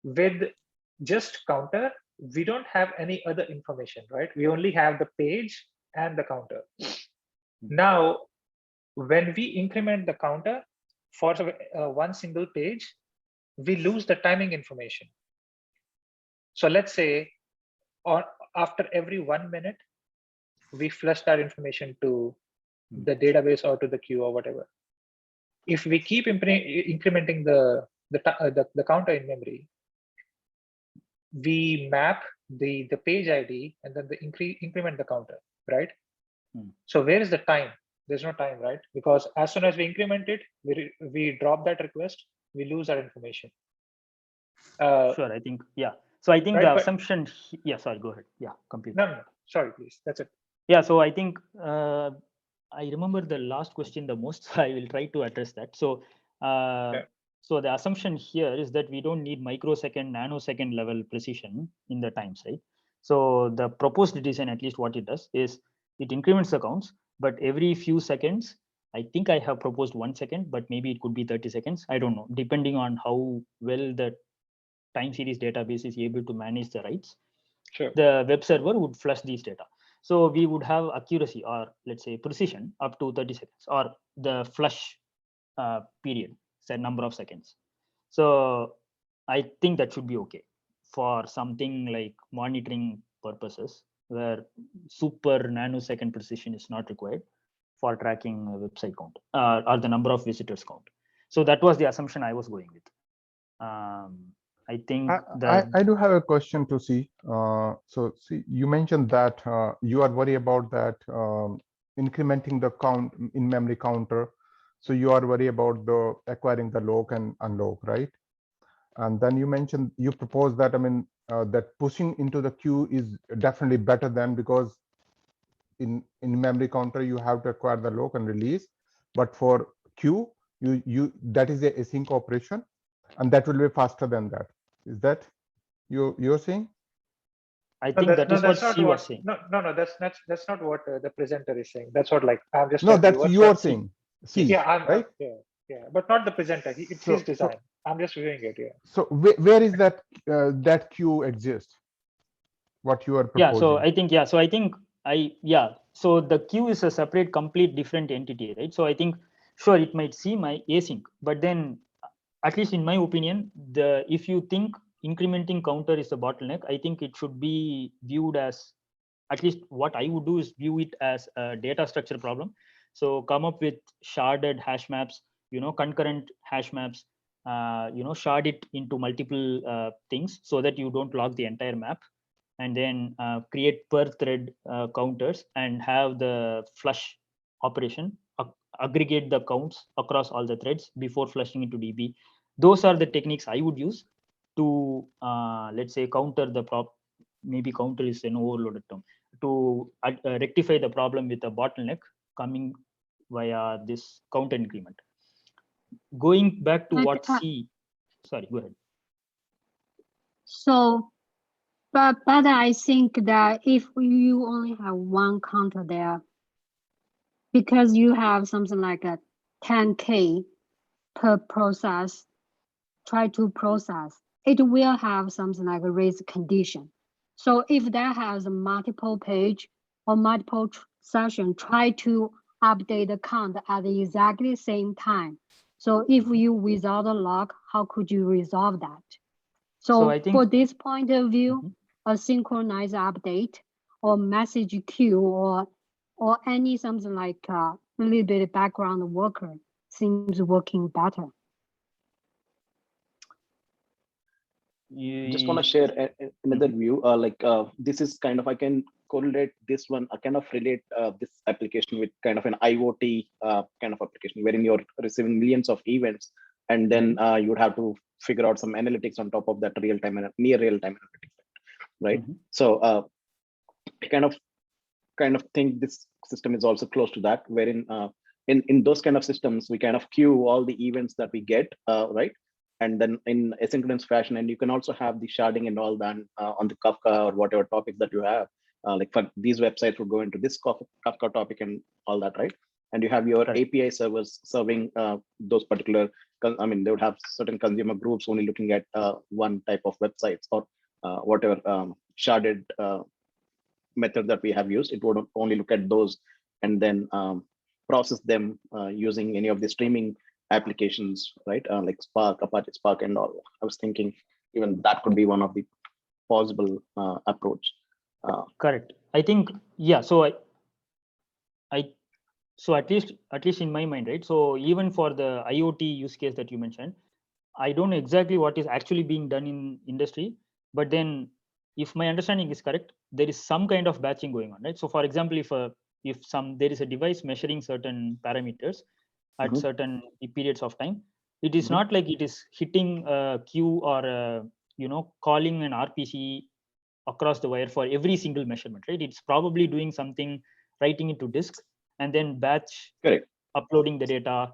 with just counter, we don't have any other information, right? We only have the page and the counter. Now, when we increment the counter for one single page, we lose the timing information. So let's say after every 1 minute, we flush that information to the database or to the queue or whatever. If we keep incrementing the counter in memory, we map the page ID and then increment the counter, right? So where is the time? There's no time, right? Because as soon as we increment it, we drop that request, we lose our information. Sure, I think, yeah. So I think right, the assumption, yeah, sorry, go ahead. Yeah, complete. No, sorry, please. That's it. Yeah, so I think I remember the last question the most, so I will try to address that. So, so the assumption here is that we don't need microsecond, nanosecond level precision in the times, right? So the proposed design, at least what it does is it increments the counts, but every few seconds, I think I have proposed 1 second, but maybe it could be 30 seconds. I don't know, depending on how well the time series database is able to manage the writes. Sure. The web server would flush these data. So we would have accuracy, or let's say precision, up to 30 seconds, or the flush period, say number of seconds. So I think that should be okay for something like monitoring purposes, where super nanosecond precision is not required for tracking a website count or the number of visitors count. So that was the assumption I was going with. I think that I do have a question to see. So see, you mentioned that you are worried about that incrementing the count in memory counter. So you are worried about the acquiring the lock and unlock, right? And then you mentioned, you proposed that, I mean, that pushing into the queue is definitely better than, because in memory counter you have to acquire the lock and release, but for queue you that is a async operation, and that will be faster than that. Is that you're saying? I think that is what she was saying. No, that's not what the presenter is saying. That's what, like, I'm just. No, that's you are saying. See, yeah, right? Yeah, but not the presenter. It's his design. I'm just viewing it. Yeah. So where is that that queue exists? What you are proposing? Yeah. So I think So the queue is a separate, complete different entity, right? So I think, sure, it might seem async, but then, at least in my opinion, if you think incrementing counter is the bottleneck, I think it should be viewed as, at least what I would do is view it as a data structure problem. So come up with sharded hash maps, concurrent hash maps, shard it into multiple things so that you don't log the entire map, and then create per thread counters and have the flush operation, aggregate the counts across all the threads before flushing into DB. Those are the techniques I would use to, let's say, counter the maybe counter is an overloaded term, to rectify the problem with a bottleneck coming via this counter increment. Going back to what sorry, go ahead. So, but I think that if you only have one counter there, because you have something like a 10K per process, try to process, it will have something like a raise condition. So if that has a multiple page or multiple session, try to update the count at the exactly same time. So if you without a lock, how could you resolve that? So I think, for this point of view, a synchronized update or message queue or any something like a little bit of background worker seems working better. Just want to share another view. This is kind of, I can correlate this one, I kind of relate this application with kind of an IoT kind of application, wherein you're receiving millions of events, and then you would have to figure out some analytics on top of that real-time and near real-time analytics, right? So I kind of think this system is also close to that, wherein in those kind of systems, we kind of queue all the events that we get, right? And then in asynchronous fashion, and you can also have the sharding and all done on the Kafka or whatever topics that you have. like for these websites would go into this Kafka topic and all that, right? And you have your API servers serving those particular, I mean, they would have certain consumer groups only looking at one type of websites or whatever sharded method that we have used. It would only look at those and then process them using any of the streaming applications, right? Like Spark, Apache Spark and all. I was thinking even that could be one of the possible approach. Correct. I think, yeah. So so at least in my mind, right? So even for the IoT use case that you mentioned, I don't know exactly what is actually being done in industry, but then if my understanding is correct, there is some kind of batching going on, right? So for example, if there is a device measuring certain parameters at certain periods of time, it is not like it is hitting a queue or calling an RPC across the wire for every single measurement, right? It's probably doing something, writing it to disk, and then batch uploading the data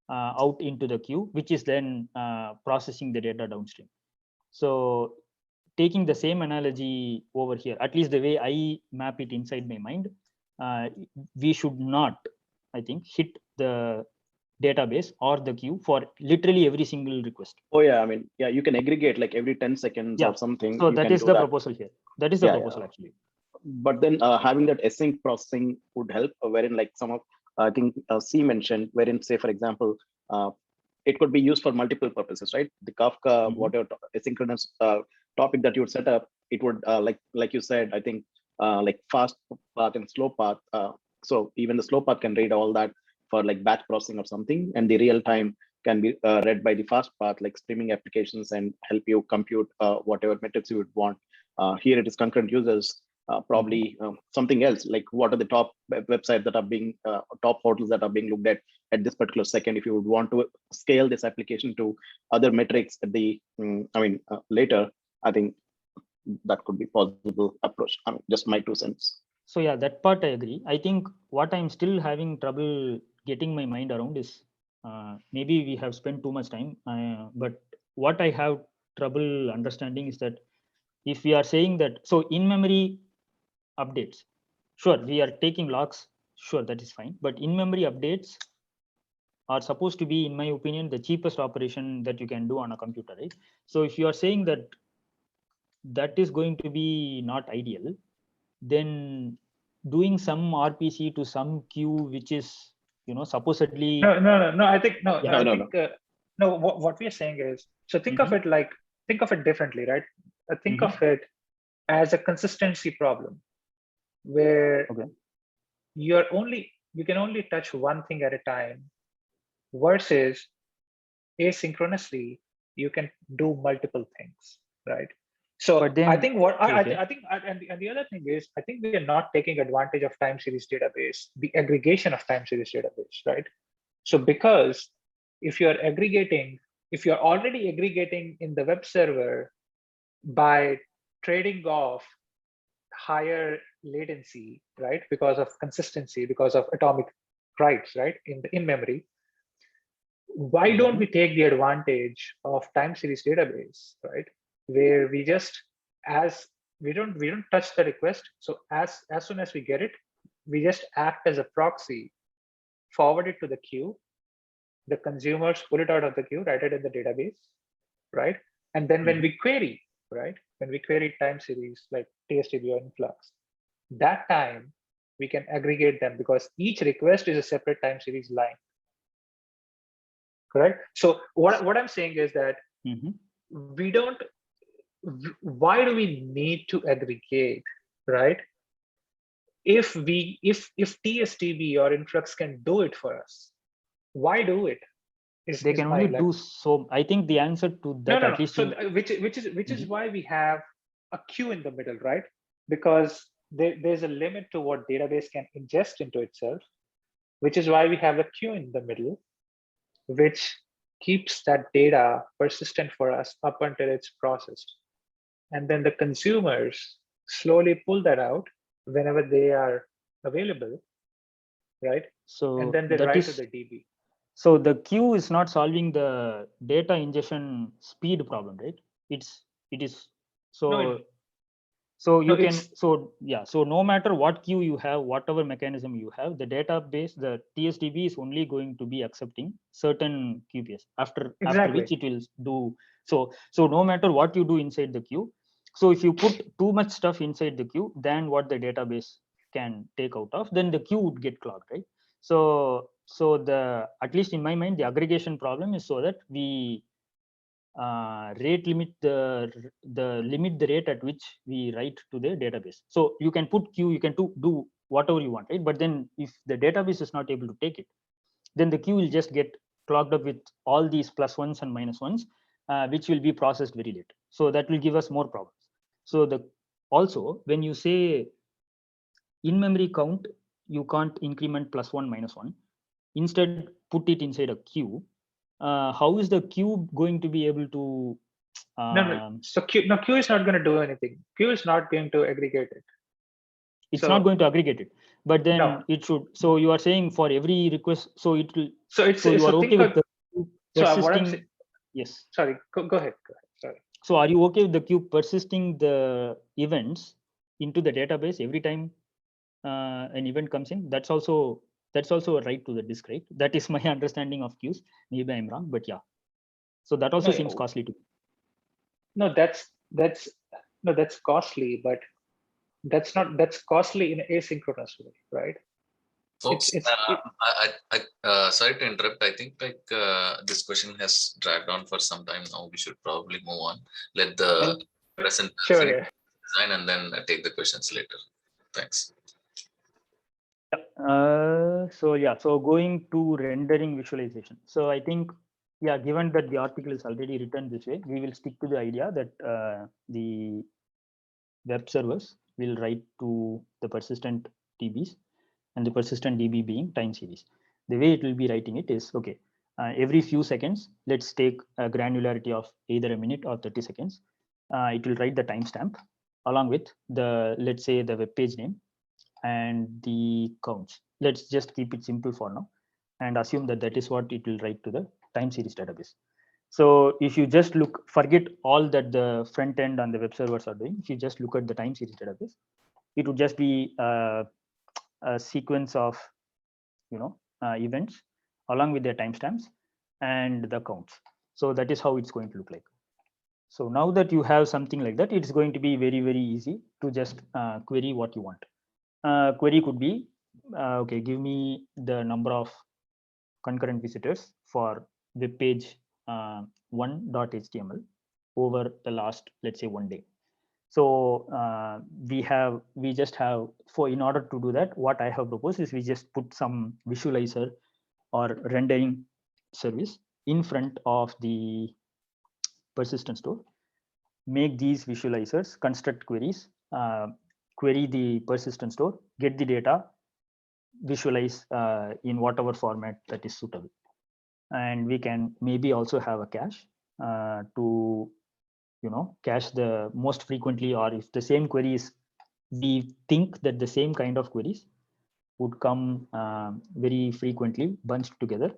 out into the queue, which is then processing the data downstream. So taking the same analogy over here, at least the way I map it inside my mind, we should not, I think, hit the database or the queue for literally every single request. Oh yeah, I mean, yeah, you can aggregate like every 10 seconds or something. So that is the proposal here. That is the proposal actually. But then having that async processing would help, wherein like some of, I think C mentioned, wherein say, for example, it could be used for multiple purposes, right? The Kafka, whatever asynchronous topic that you would set up, it would, like you said, I think like fast path and slow path. So even the slow path can read all that for like batch processing or something, and the real time can be read by the fast path, like streaming applications, and help you compute whatever metrics you would want. Here it is concurrent users, probably something else, like what are the top websites that are being, top portals that are being looked at this particular second. If you would want to scale this application to other metrics at the, later, I think that could be possible approach. I mean, just my 2 cents. So yeah, that part I agree. I think what I'm still having trouble getting my mind around is maybe we have spent too much time, but what I have trouble understanding is that if we are saying that, so in-memory updates, sure, we are taking logs, sure, that is fine, but in-memory updates are supposed to be, in my opinion, the cheapest operation that you can do on a computer, right? So if you are saying that that is going to be not ideal, then doing some RPC to some queue, which is, supposedly no, I think what we are saying is, so think of it like, think of it differently, right? Think of it as a consistency problem, where you can only touch one thing at a time, versus asynchronously you can do multiple things, right? So I think I think, and the other thing is, I think we are not taking advantage of time series database, the aggregation of time series database, right? So because if you're already aggregating in the web server by trading off higher latency, right? Because of consistency, because of atomic writes, right? In memory. Why don't we take the advantage of time series database, right? Where we just, we don't touch the request. So as soon as we get it, we just act as a proxy, forward it to the queue. The consumers pull it out of the queue, write it in the database, right? And then when we query, right? When we query time series like TSDB or Influx, that time we can aggregate them because each request is a separate time series line. Correct. So what I'm saying is that we don't. Why do we need to aggregate, right? If TSDB or Influx can do it for us, why do it? They can only do so. I think the answer to that, at least, so which is why we have a queue in the middle, right? Because there's a limit to what database can ingest into itself, which is why we have a queue in the middle, which keeps that data persistent for us up until it's processed. And then the consumers slowly pull that out whenever they are available, right? So and then they write to the DB. So the queue is not solving the data ingestion speed problem, right? It is so. So you can, so yeah, so no matter what queue you have, whatever mechanism you have, the database, the TSDB is only going to be accepting certain QPS after which it will do. So no matter what you do inside the queue, so if you put too much stuff inside the queue than what the database can take out of, then the queue would get clogged, right? So the, at least in my mind, the aggregation problem is so that we rate limit the rate at which we write to the database. So you can put queue, you can do whatever you want, right? But then if the database is not able to take it, then the queue will just get clogged up with all these +1s and -1s, which will be processed very late. So that will give us more problems. So also when you say in-memory count, you can't increment +1 -1. Instead, put it inside a queue. How is the queue going to be able to? No. So queue is not going to do anything. Queue is not going to aggregate it. It's not going to aggregate it, but then it should. So you are saying for every request, so it will. So you are okay with the persisting? Yes. Sorry. Go ahead. Sorry. So are you okay with the queue persisting the events into the database every time an event comes in? That's also a write to the disk, right? That is my understanding of queues. Maybe I'm wrong, but yeah. So that also seems costly to me. No, that's costly, but that's costly in asynchronous way, right? Folks, sorry to interrupt. I think this question has dragged on for some time now. We should probably move on. Let the present design and then take the questions later. Thanks. So going to rendering visualization. So I think, yeah, given that the article is already written this way, we will stick to the idea that the web servers will write to the persistent DBs, and the persistent DB being time series. The way it will be writing it is, okay, every few seconds, let's take a granularity of either a minute or 30 seconds. It will write the timestamp along with the, let's say, the web page name and the counts. Let's just keep it simple for now and assume that that is what it will write to the time series database. So if you just forget all that the front end and the web servers are doing, if you just look at the time series database, it would just be a sequence of events along with their timestamps and the counts. So that is how it's going to look like. So now that you have something like that, it's going to be very, very easy to just query what you want. Query could be, okay, give me the number of concurrent visitors for web page 1.html over the last, let's say, 1 day. So we just have, in order to do that, what I have proposed is we just put some visualizer or rendering service in front of the persistent store, make these visualizers, construct queries, query the persistent store, get the data, visualize in whatever format that is suitable. And we can maybe also have a cache to cache the most frequently, or if the same queries, we think that the same kind of queries would come very frequently bunched together,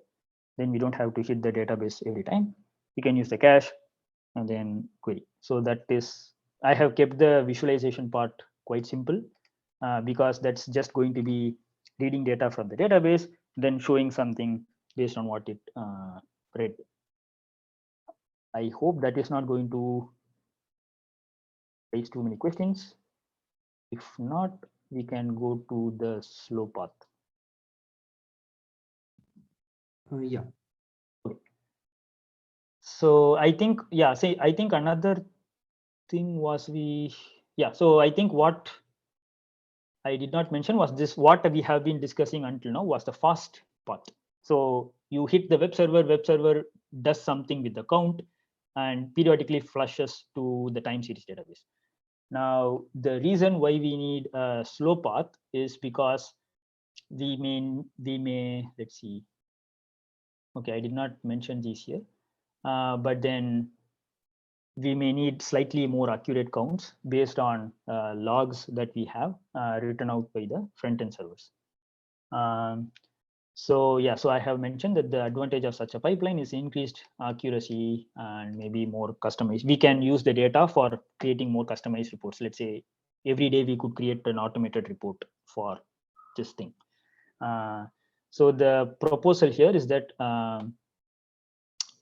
then we don't have to hit the database every time. We can use the cache and then query. So that is, I have kept the visualization part quite simple because that's just going to be reading data from the database, then showing something based on what it read. I hope that is not going to raise too many questions. If not, we can go to the slow path. Yeah. Okay. So I think, yeah, I think another thing was so I think what I did not mention was this, what we have been discussing until now was the fast path. So you hit the web server does something with the count and periodically flushes to the time series database. Now, the reason why we need a slow path is because we may, let's see. Okay, I did not mention these here, but then we may need slightly more accurate counts based on logs that we have written out by the front-end servers. So yeah, so I have mentioned that the advantage of such a pipeline is increased accuracy and maybe more customized. We can use the data for creating more customized reports. Let's say every day we could create an automated report for this thing. So the proposal here is that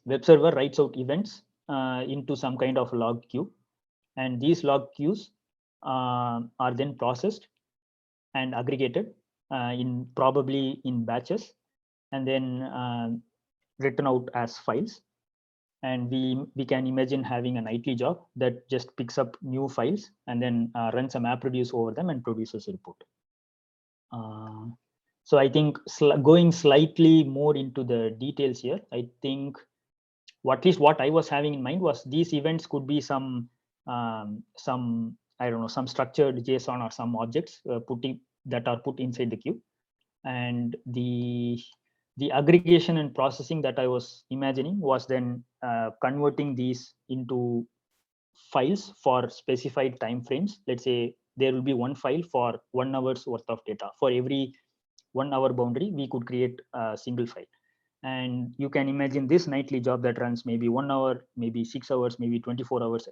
web server writes out events into some kind of log queue, and these log queues are then processed and aggregated probably in batches, and then written out as files. And we can imagine having a nightly job that just picks up new files and then runs a MapReduce over them and produces a report. So I think going slightly more into the details here, I think at least what I was having in mind was these events could be some I don't know, some structured JSON or some objects that are put inside the queue, and the aggregation and processing that I was imagining was then converting these into files for specified time frames. Let's say there will be one file for 1 hour's worth of data. For every 1 hour boundary, we could create a single file. And you can imagine this nightly job that runs maybe 1 hour, maybe 6 hours, maybe 24 hours,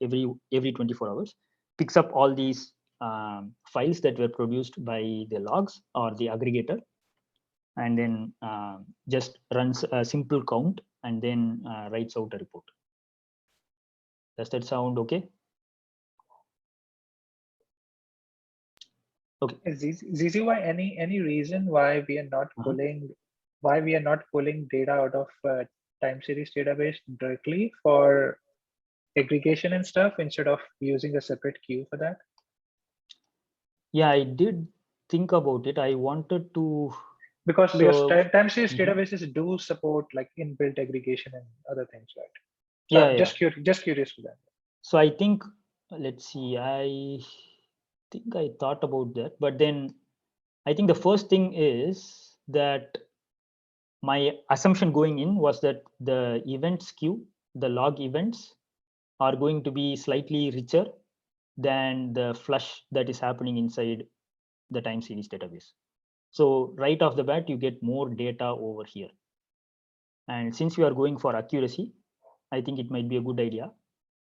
every 24 hours, picks up all these files that were produced by the logs or the aggregator, and then just runs a simple count and then writes out a report. Does that sound okay? Okay. ZZ, why any reason why we are not pulling data out of time series database directly for aggregation and stuff instead of using a separate queue for that? Yeah, I did think about it. I wanted to, because time series databases do support like inbuilt aggregation and other things, right? So yeah, just curious for that. So I think, let's see, I think I thought about that, but then I think the first thing is that my assumption going in was that the events queue, the log events, are going to be slightly richer than the flush that is happening inside the time series database. So right off the bat, you get more data over here. And since you are going for accuracy, I think it might be a good idea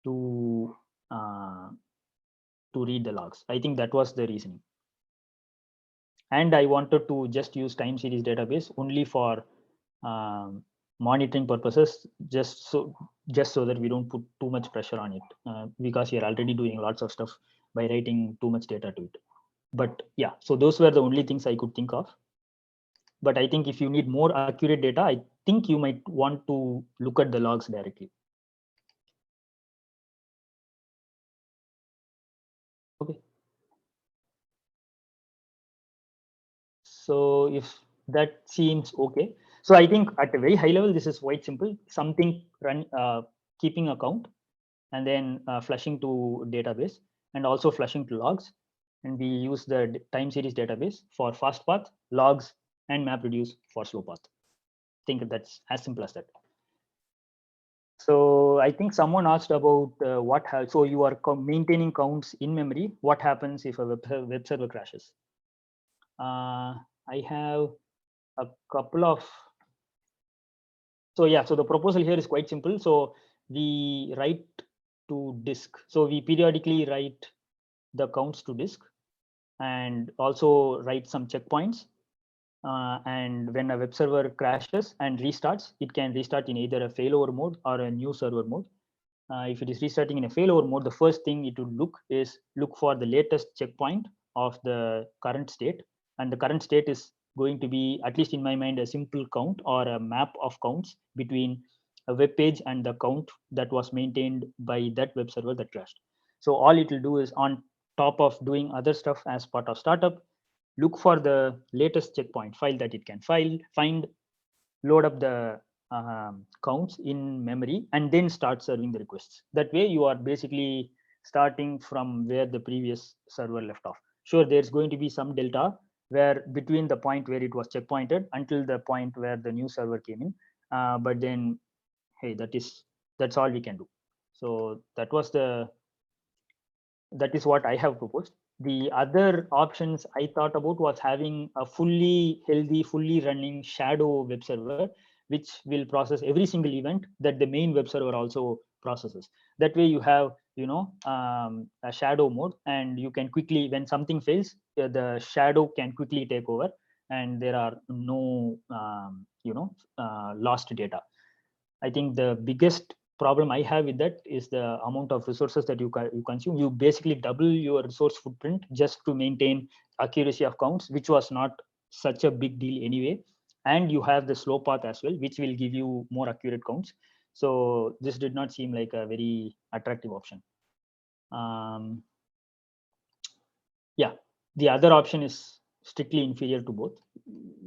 to read the logs. I think that was the reasoning. And I wanted to just use time series database only for monitoring purposes, just so that we don't put too much pressure on it, because you're already doing lots of stuff by writing too much data to it. But yeah, so those were the only things I could think of. But I think if you need more accurate data, I think you might want to look at the logs directly. Okay. So if that seems okay, so I think at a very high level, this is quite simple. Something keeping a count, and then flushing to database, and also flushing to logs. And we use the time series database for fast path, logs, and MapReduce for slow path. I think that's as simple as that. So I think someone asked about so you are maintaining counts in memory. What happens if a web server crashes? I have a couple of. So yeah, so the proposal here is quite simple. So we write to disk. So we periodically write the counts to disk, and also write some checkpoints. And when a web server crashes and restarts, it can restart in either a failover mode or a new server mode. If it is restarting in a failover mode, the first thing it would look for the latest checkpoint of the current state. And the current state is going to be, at least in my mind, a simple count or a map of counts between a web page and the count that was maintained by that web server that crashed. So all it will do is, on top of doing other stuff as part of startup, look for the latest checkpoint file that it can find, load up the counts in memory, and then start serving the requests. That way you are basically starting from where the previous server left off. Sure, there's going to be some delta where between the point where it was checkpointed until the point where the new server came in, but then hey, that's all we can do. So that is what I have proposed. The other options I thought about was having a fully healthy, fully running shadow web server, which will process every single event that the main web server also processes. That way you have a shadow mode, and you can quickly, when something fails, the shadow can quickly take over, and there are no lost data. I think the biggest problem I have with that is the amount of resources that you consume. You basically double your resource footprint just to maintain accuracy of counts, which was not such a big deal anyway. And you have the slow path as well, which will give you more accurate counts. So this did not seem like a very attractive option. Yeah, the other option is strictly inferior to both.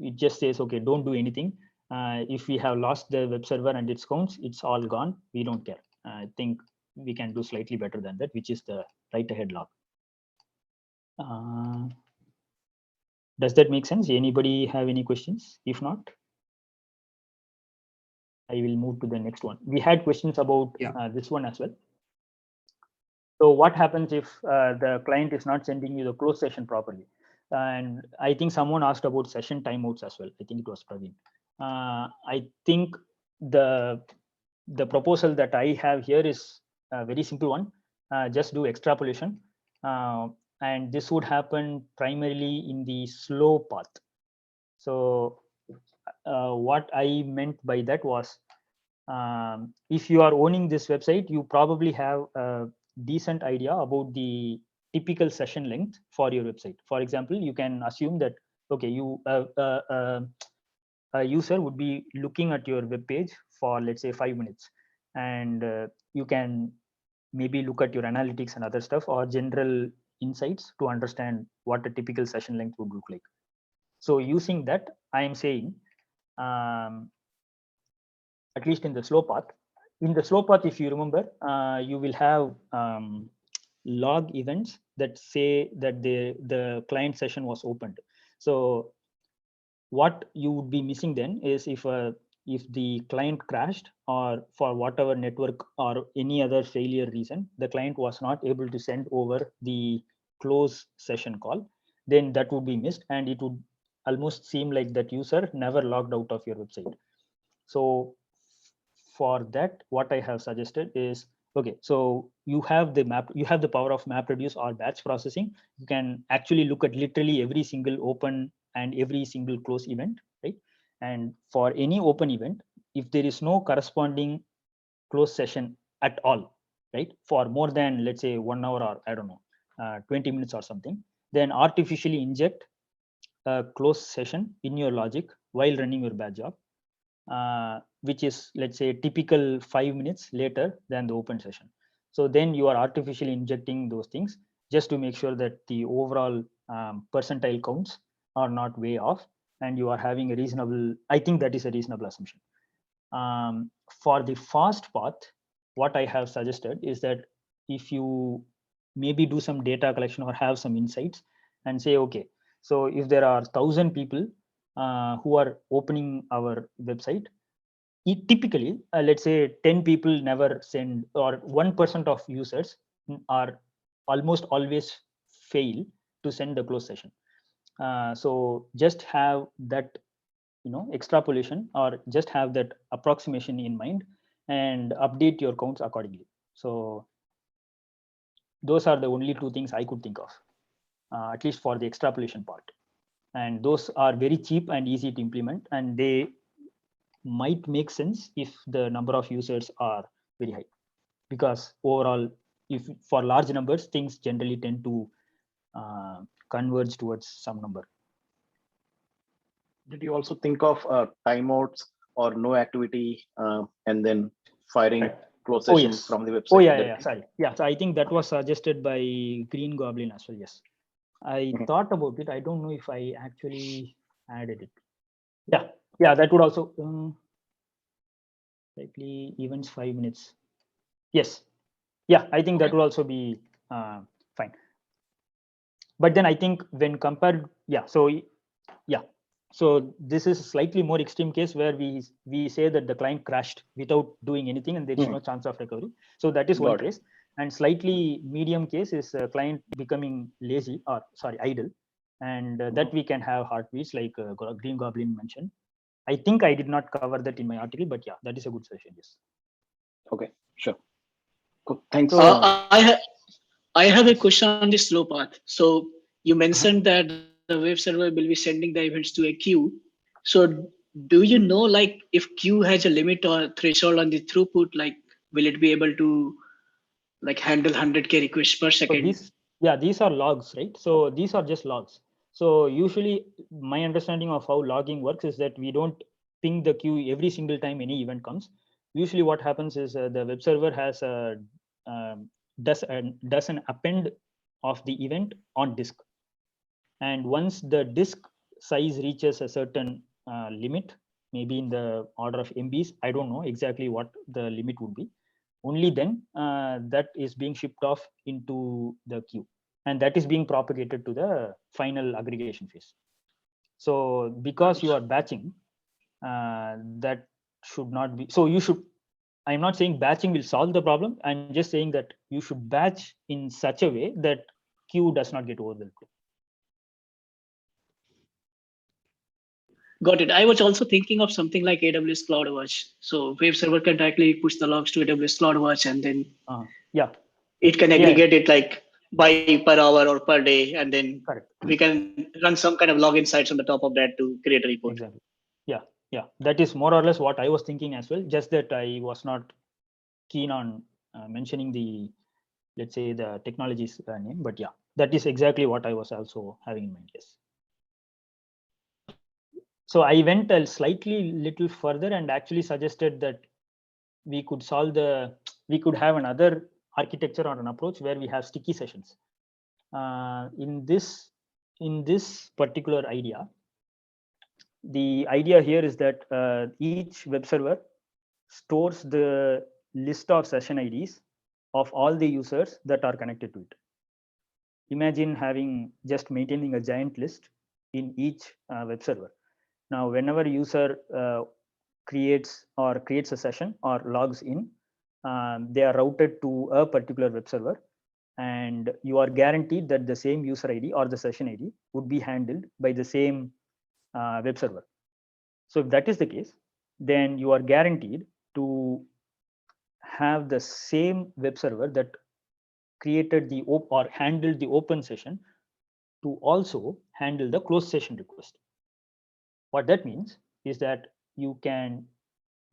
It just says, okay, don't do anything. If we have lost the web server and its counts, it's all gone. We don't care. I think we can do slightly better than that, which is the write ahead log. Does that make sense? Anybody have any questions? If not, I will move to the next one. We had questions about this one as well. So what happens if the client is not sending you the close session properly? And I think someone asked about session timeouts as well. I think it was Praveen. I think the proposal that I have here is a very simple one. Just do extrapolation. And this would happen primarily in the slow path. So what I meant by that was, if you are owning this website, you probably have a decent idea about the typical session length for your website. For example, you can assume that, okay, a user would be looking at your web page for, let's say, 5 minutes, and you can maybe look at your analytics and other stuff or general insights to understand what a typical session length would look like. So using that, I am saying, at least in the slow path, if you remember, you will have log events that say that the client session was opened. So what you would be missing then is if the client crashed, or for whatever network or any other failure reason, the client was not able to send over the close session call, then that would be missed, and it would almost seem like that user never logged out of your website. So for that, what I have suggested is, okay, so you have the power of MapReduce or batch processing. You can actually look at literally every single open and every single close event, right? And for any open event, if there is no corresponding close session at all, right, for more than, let's say, 1 hour, or I don't know, 20 minutes or something, then artificially inject a close session in your logic while running your batch job, which is, let's say, typical 5 minutes later than the open session. So then you are artificially injecting those things just to make sure that the overall percentile counts are not way off, and you are having a reasonable, I think that is a reasonable assumption. For the fast path, what I have suggested is that if you maybe do some data collection or have some insights and say, okay, so if there are 1,000 people who are opening our website, typically, let's say 10 people never send, or 1% of users are almost always fail to send a closed session. So just have that, extrapolation, or just have that approximation in mind and update your counts accordingly. So those are the only two things I could think of, at least for the extrapolation part. And those are very cheap and easy to implement, and they might make sense if the number of users are very high, because overall, if for large numbers, things generally tend to converge towards some number. Did you also think of timeouts or no activity and then firing close sessions from the website? Oh yeah, sorry. Yeah, so I think that was suggested by Green Goblin as well. Yes, I thought about it. I don't know if I actually added it. Yeah, that would also likely events 5 minutes. Yes, yeah, I think that would also be fine. But then I think when compared, so this is a slightly more extreme case where we say that the client crashed without doing anything and there is no chance of recovery. So that is one case. And slightly medium case is a client becoming lazy, or sorry, idle, and that we can have heartbeats like Green Goblin mentioned. I think I did not cover that in my article, but yeah, that is a good suggestion. Yes. Okay, sure. Cool. Thanks. So, I have a question on the slow path. So you mentioned that the web server will be sending the events to a queue. So do you know, like, if queue has a limit or threshold on the throughput, like, will it be able to like handle 100K requests per second? So these are logs, right? So these are just logs. So usually my understanding of how logging works is that we don't ping the queue every single time any event comes. Usually what happens is the web server has does an append of the event on disk. And once the disk size reaches a certain limit, maybe in the order of MBs, I don't know exactly what the limit would be. Only then that is being shipped off into the queue, and that is being propagated to the final aggregation phase. So because you are batching, that should not be. So you should. I'm not saying batching will solve the problem. I'm just saying that you should batch in such a way that queue does not get overwhelmed. Got it. I was also thinking of something like AWS CloudWatch. So web server can directly push the logs to AWS CloudWatch, and then it can aggregate it like by per hour or per day, and then we can run some kind of log insights on the top of that to create a report. Exactly. Yeah. That is more or less what I was thinking as well. Just that I was not keen on mentioning the, let's say, the technology's name, but yeah, that is exactly what I was also having in mind. Yes. So I went a slightly little further and actually suggested that we could we could have another architecture or an approach where we have sticky sessions. In this particular idea, the idea here is that each web server stores the list of session IDs of all the users that are connected to it. Imagine just maintaining a giant list in each web server. Now, whenever a user creates a session or logs in, they are routed to a particular web server, and you are guaranteed that the same user ID or the session ID would be handled by the same web server. So if that is the case, then you are guaranteed to have the same web server that created or handled the open session to also handle the closed session request. What that means is that you can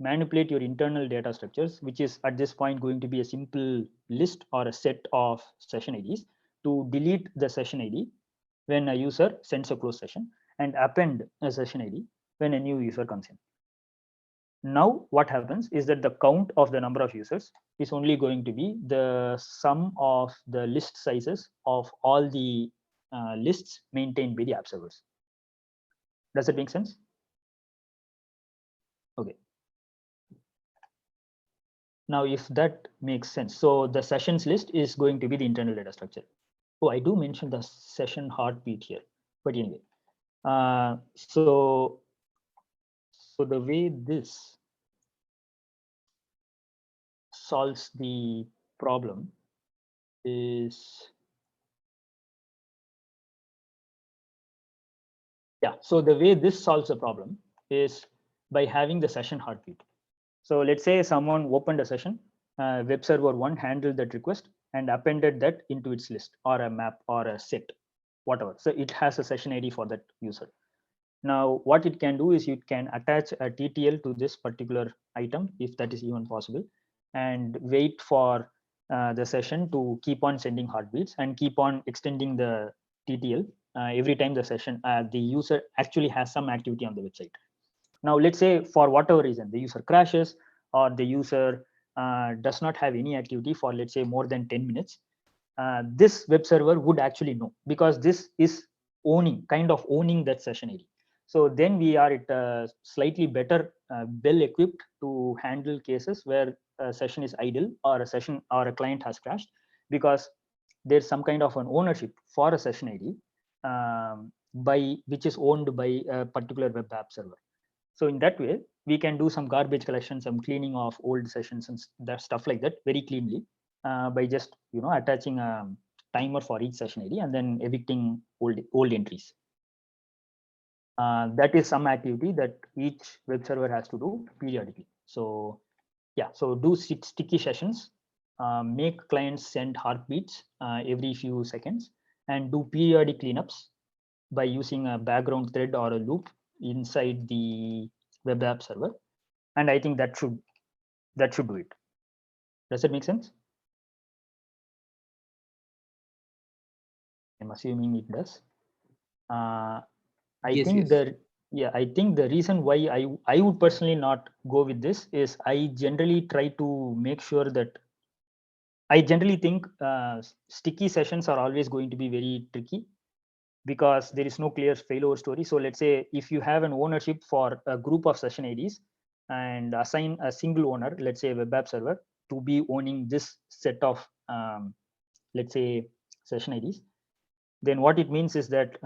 manipulate your internal data structures, which is at this point going to be a simple list or a set of session IDs, to delete the session ID when a user sends a closed session and append a session ID when a new user comes in. Now, what happens is that the count of the number of users is only going to be the sum of the list sizes of all the lists maintained by the app servers. Does it make sense? Okay. Now, if that makes sense, so the sessions list is going to be the internal data structure. Oh, I do mention the session heartbeat here, but anyway. So the way this solves the problem is, so the way this solves the problem is by having the session heartbeat. So let's say someone opened a session, web server 1 handled that request and appended that into its list or a map or a set, whatever. So it has a session ID for that user. Now, what it can do is it can attach a TTL to this particular item, if that is even possible, and wait for the session to keep on sending heartbeats and keep on extending the TTL every time the user actually has some activity on the website. Now, let's say for whatever reason, the user crashes or the user does not have any activity for, let's say, more than 10 minutes. This web server would actually know, because this is kind of owning that session ID. So then we are at slightly better, well-equipped to handle cases where a session is idle or a client has crashed, because there's some kind of an ownership for a session ID which is owned by a particular web app server. So in that way, we can do some garbage collection, some cleaning of old sessions and that stuff like that very cleanly by just attaching a timer for each session ID and then evicting old entries. That is some activity that each web server has to do periodically. So yeah, so do sticky sessions make clients send heartbeats every few seconds and do periodic cleanups by using a background thread or a loop inside the web app server. And I think that should do it. Does it make sense? I'm assuming it does. I Yes, think yes. I think the reason why I would personally not go with this is I generally try to make sure that I generally think sticky sessions are always going to be very tricky because there is no clear failover story. So let's say if you have an ownership for a group of session IDs and assign a single owner, let's say a web app server, to be owning this set of let's say session IDs, then what it means is that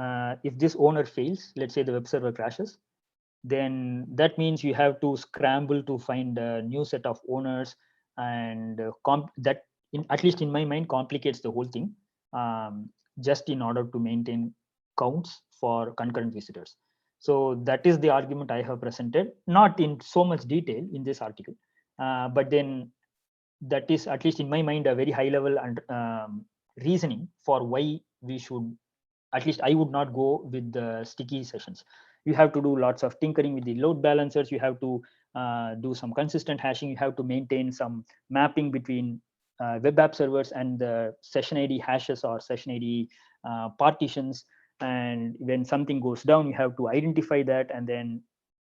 if this owner fails, let's say the web server crashes, then that means you have to scramble to find a new set of owners, and that at least in my mind complicates the whole thing, just in order to maintain counts for concurrent visitors. So that is the argument I have presented, not in so much detail in this article, but then that is, at least in my mind, a very high level and reasoning for why we should, at least I would not go with the sticky sessions. You have to do lots of tinkering with the load balancers. You have to do some consistent hashing. You have to maintain some mapping between web app servers and the session ID hashes or session ID partitions. And when something goes down, you have to identify that and then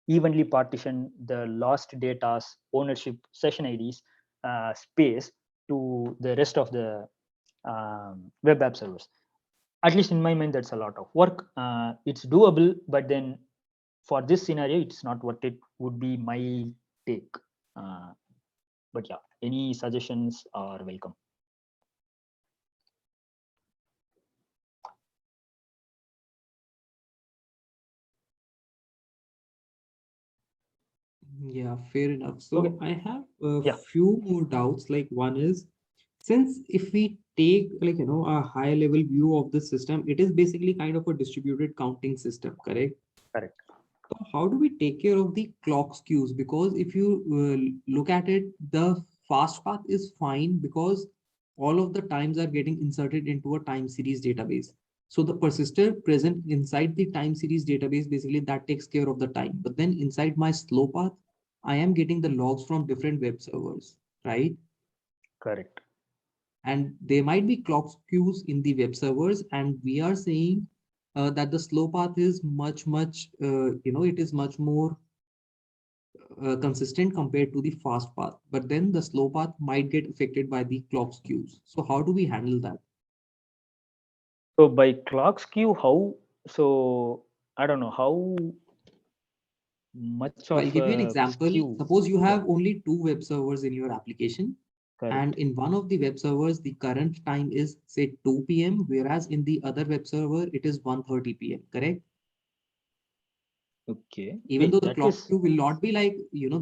evenly partition the lost data's ownership session IDs space to the rest of the web app servers. At least in my mind, that's a lot of work. It's doable, but then for this scenario, it's not what it would be my take. But yeah, any suggestions are welcome. Yeah, fair enough. So Okay. I have a few more doubts. Like one is, since if we take like, a high level view of the system, it is basically kind of a distributed counting system, correct? Correct. So how do we take care of the clock skews? Because if you look at it, the fast path is fine because all of the times are getting inserted into a time series database. So the persister present inside the time series database, basically that takes care of the time. But then inside my slow path, I am getting the logs from different web servers, right? Correct. And there might be clock skews in the web servers, and we are saying that the slow path is much, it is much more consistent compared to the fast path, but then the slow path might get affected by the clock skews. So how do we handle that? So by clock skew, how? So I don't know how much of I'll give you an example. skew. Suppose you have only 2 web servers in your application. Correct. And in one of the web servers, the current time is say 2 p.m. whereas in the other web server, it is 1:30 p.m. Correct? Okay. Even though the clock skew will not be like,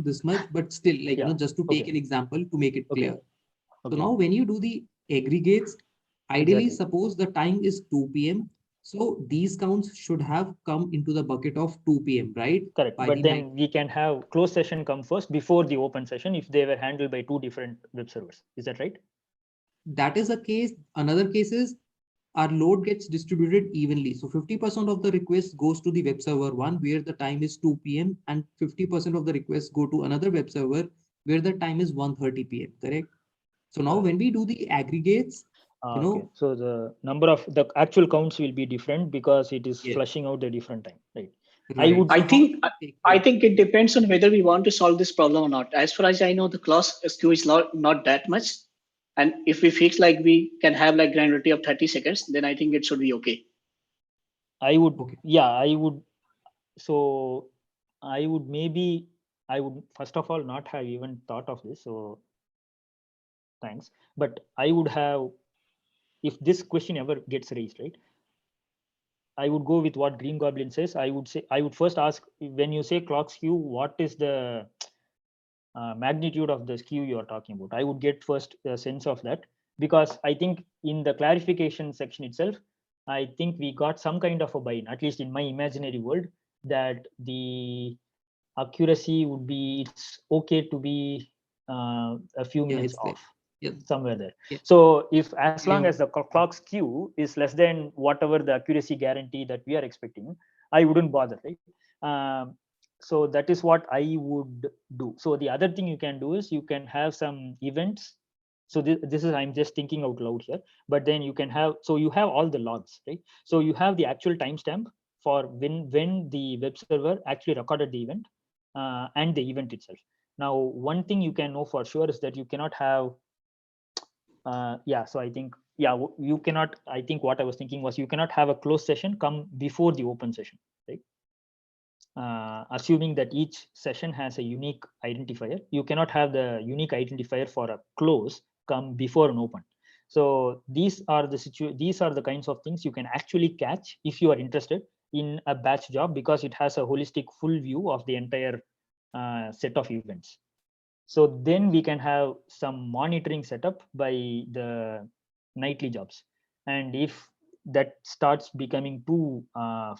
this much, but still like, just to take an example to make it clear. So now when you do the aggregates, ideally, suppose the time is 2 p.m. So these counts should have come into the bucket of 2 p.m., right? Correct. But then we can have closed session come first before the open session if they were handled by 2 different web servers. Is that right? That is a case. Another case is our load gets distributed evenly. So 50% of the requests goes to the web server 1 where the time is 2 p.m. and 50% of the requests go to another web server where the time is 1:30 p.m. Correct? So now when we do the aggregates, okay. So the number of the actual counts will be different because it is flushing out the different time, right? Right. I think it depends on whether we want to solve this problem or not. As far as I know, the class skew is not that much. And if we fix like we can have like granularity of 30 seconds, then I think it should be okay. I would, I would. So I would first of all not have even thought of this. So thanks. But I would have, if this question ever gets raised, right? I would go with what Green Goblin says. I would first ask, when you say clock skew, what is the magnitude of the skew you are talking about? I would get first a sense of that, because I think in the clarification section itself, I think we got some kind of a buy-in, at least in my imaginary world, that the accuracy would be, it's okay to be a few minutes off. somewhere there. Yeah. So if as long Yeah. as the clock skew is less than whatever the accuracy guarantee that we are expecting, I wouldn't bother, right? So that is what I would do. So the other thing you can do is you can have some events. So this is, I'm just thinking out loud here, but then you can have, so you have all the logs, right? So you have the actual timestamp for when the web server actually recorded the event and the event itself. Now, one thing you can know for sure is that you cannot have, so I think, you cannot, I think what I was thinking was you cannot have a closed session come before the open session, right? Assuming that each session has a unique identifier, you cannot have the unique identifier for a close come before an open. So these are the kinds of things you can actually catch if you are interested in a batch job, because it has a holistic full view of the entire set of events. So then we can have some monitoring setup by the nightly jobs. And if that starts becoming too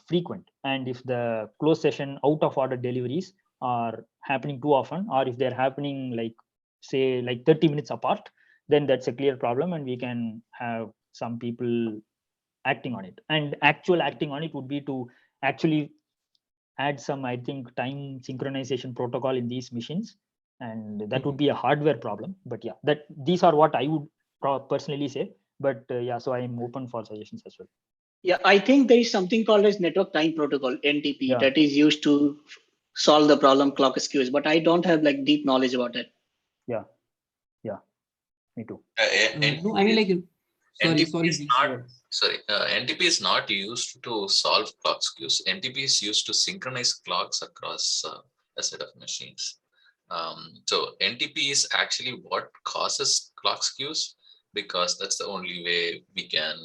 frequent, and if the closed session out of order deliveries are happening too often, or if they're happening like, say, like 30 minutes apart, then that's a clear problem, and we can have some people acting on it. And actual acting on it would be to actually add some, I think, time synchronization protocol in these machines, and that would be a hardware problem. But yeah, that these are what I would personally say. But so I am open for suggestions as well. Yeah, I think there is something called as network time protocol, NTP, that is used to solve the problem clock skews, but I don't have like deep knowledge about it. Yeah, me too. No, I mean, like, NTP is not used to solve clock skews. NTP is used to synchronize clocks across a set of machines. So NTP is actually what causes clock skews, because that's the only way we can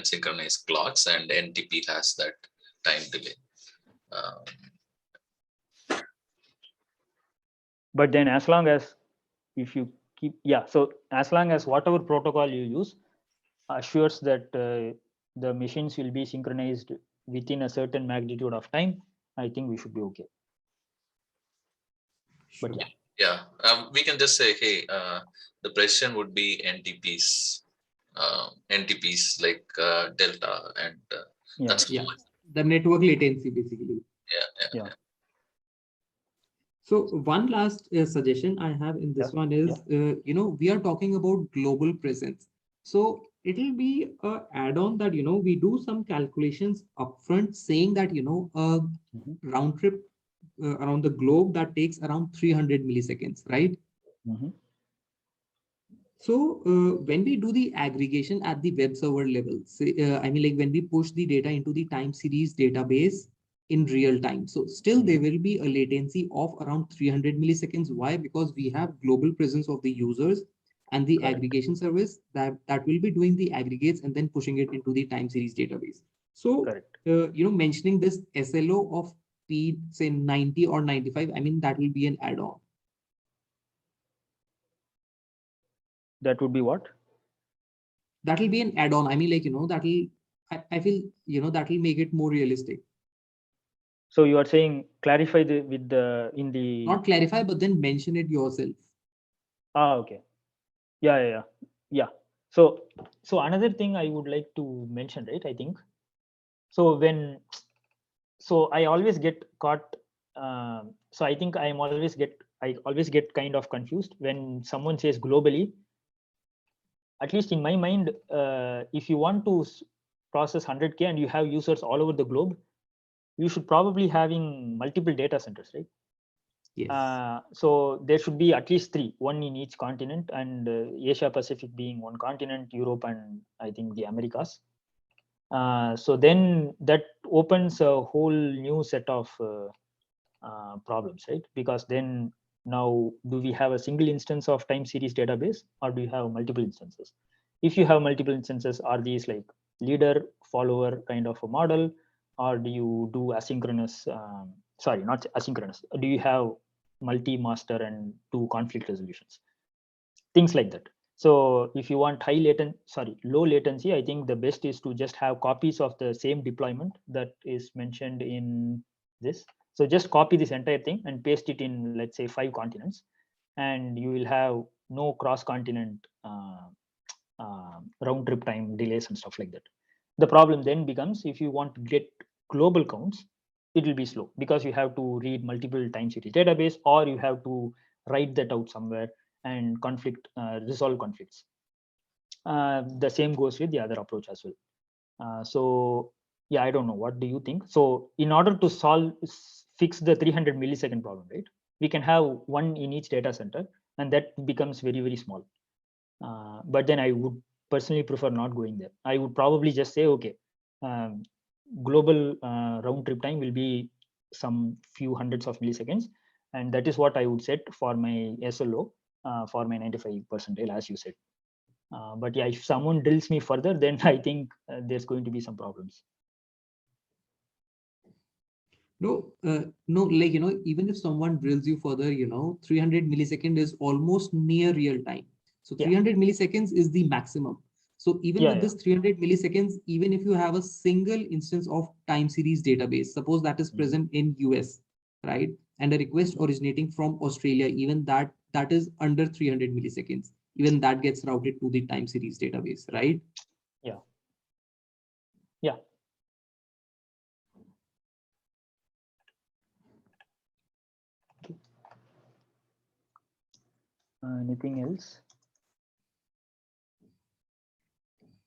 synchronize clocks, and NTP has that time delay. But then as long as if you keep, so as long as whatever protocol you use assures that the machines will be synchronized within a certain magnitude of time, I think we should be okay. Sure. But we can just say, hey, the precision would be NTPs like delta, and that's the network latency basically. Yeah. So one last suggestion I have in this one is, we are talking about global presence. So it will be an add-on that, we do some calculations upfront saying that, a round trip around the globe that takes around 300 milliseconds, right? So when we do the aggregation at the web server level, I mean, like when we push the data into the time series database in real time, so still there will be a latency of around 300 milliseconds. Why? Because we have global presence of the users and the aggregation service that will be doing the aggregates and then pushing it into the time series database. So, mentioning this SLO of speed, say 90 or 95, I mean, that will be an add-on. That would be what? That will be an add-on. I mean, like, that will, I feel, that will make it more realistic. So you are saying clarify in the. Not clarify, but then mention it yourself. Okay. Yeah. So another thing I would like to mention, right? I think so I always get caught. So I think I always get kind of confused when someone says globally. At least in my mind, if you want to process 100K and you have users all over the globe, you should probably having multiple data centers, right? Yes. So there should be at least 3, one in each continent, and Asia Pacific being one continent, Europe, and I think the Americas. So then that opens a whole new set of problems, right? Because then now, do we have a single instance of time series database, or do you have multiple instances? If you have multiple instances, are these like leader follower kind of a model, or do you do asynchronous? Sorry, not asynchronous. Do you have multi-master and 2 conflict resolutions? Things like that. So if you want low latency, I think the best is to just have copies of the same deployment that is mentioned in this. So just copy this entire thing and paste it in, let's say, 5 continents, and you will have no cross-continent round trip time delays and stuff like that. The problem then becomes if you want to get global counts, it will be slow because you have to read multiple time series database, or you have to write that out somewhere and resolve conflicts. The same goes with the other approach as well. So yeah, I don't know. What do you think? So in order to fix the 300 millisecond problem, right? We can have one in each data center, and that becomes very, very small. But then I would personally prefer not going there. I would probably just say, okay, global round trip time will be some few hundreds of milliseconds, and that is what I would set for my SLO for my 95%, as you said. But yeah, if someone drills me further, then I think there's going to be some problems. No, like, even if someone drills you further, 300 millisecond is almost near real time. So 300 milliseconds is the maximum. So even with this 300 milliseconds, even if you have a single instance of time series database, suppose that is present in US, right? And a request originating from Australia, even that is under 300 milliseconds, even that gets routed to the time series database, right? Yeah. Yeah. Anything else?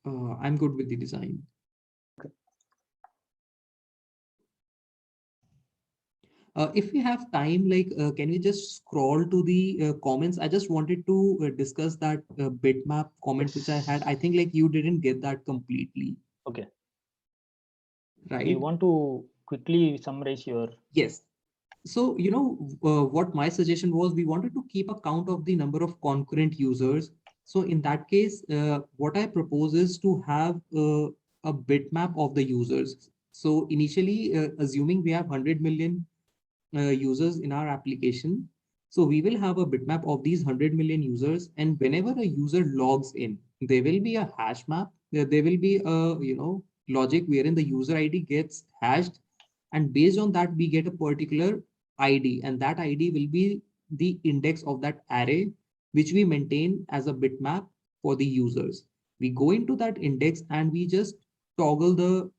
I'm good with the design. Okay. If we have time, like, can we just scroll to the comments? I just wanted to discuss that bitmap comment which I had. I think like you didn't get that completely. Okay. Right. You want to quickly summarize your? Yes. So, what my suggestion was, we wanted to keep a count of the number of concurrent users. So in that case, what I propose is to have a bitmap of the users. So initially, assuming we have 100 million users in our application, so we will have a bitmap of these 100 million users. And whenever a user logs in, there will be a hash map. There will be a, logic wherein the user ID gets hashed. And based on that, we get a particular ID, and that ID will be the index of that array, which we maintain as a bitmap for the users. We go into that index and we just toggle the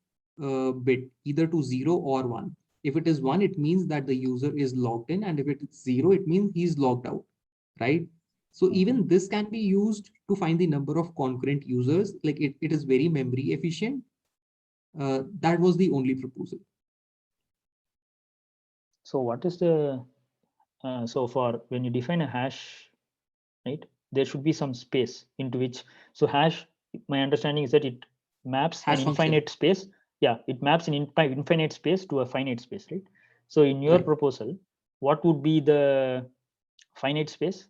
bit either to 0 or 1. If it is 1, it means that the user is logged in, and if it is 0, it means he's logged out, right? So even this can be used to find the number of concurrent users. Like it is very memory efficient. That was the only proposal. So what is the, so for when you define a hash, right, there should be some space into which, so hash, my understanding is that it maps Hash an infinite space. Yeah, it maps an infinite space to a finite space, right? So in your proposal, what would be the finite space?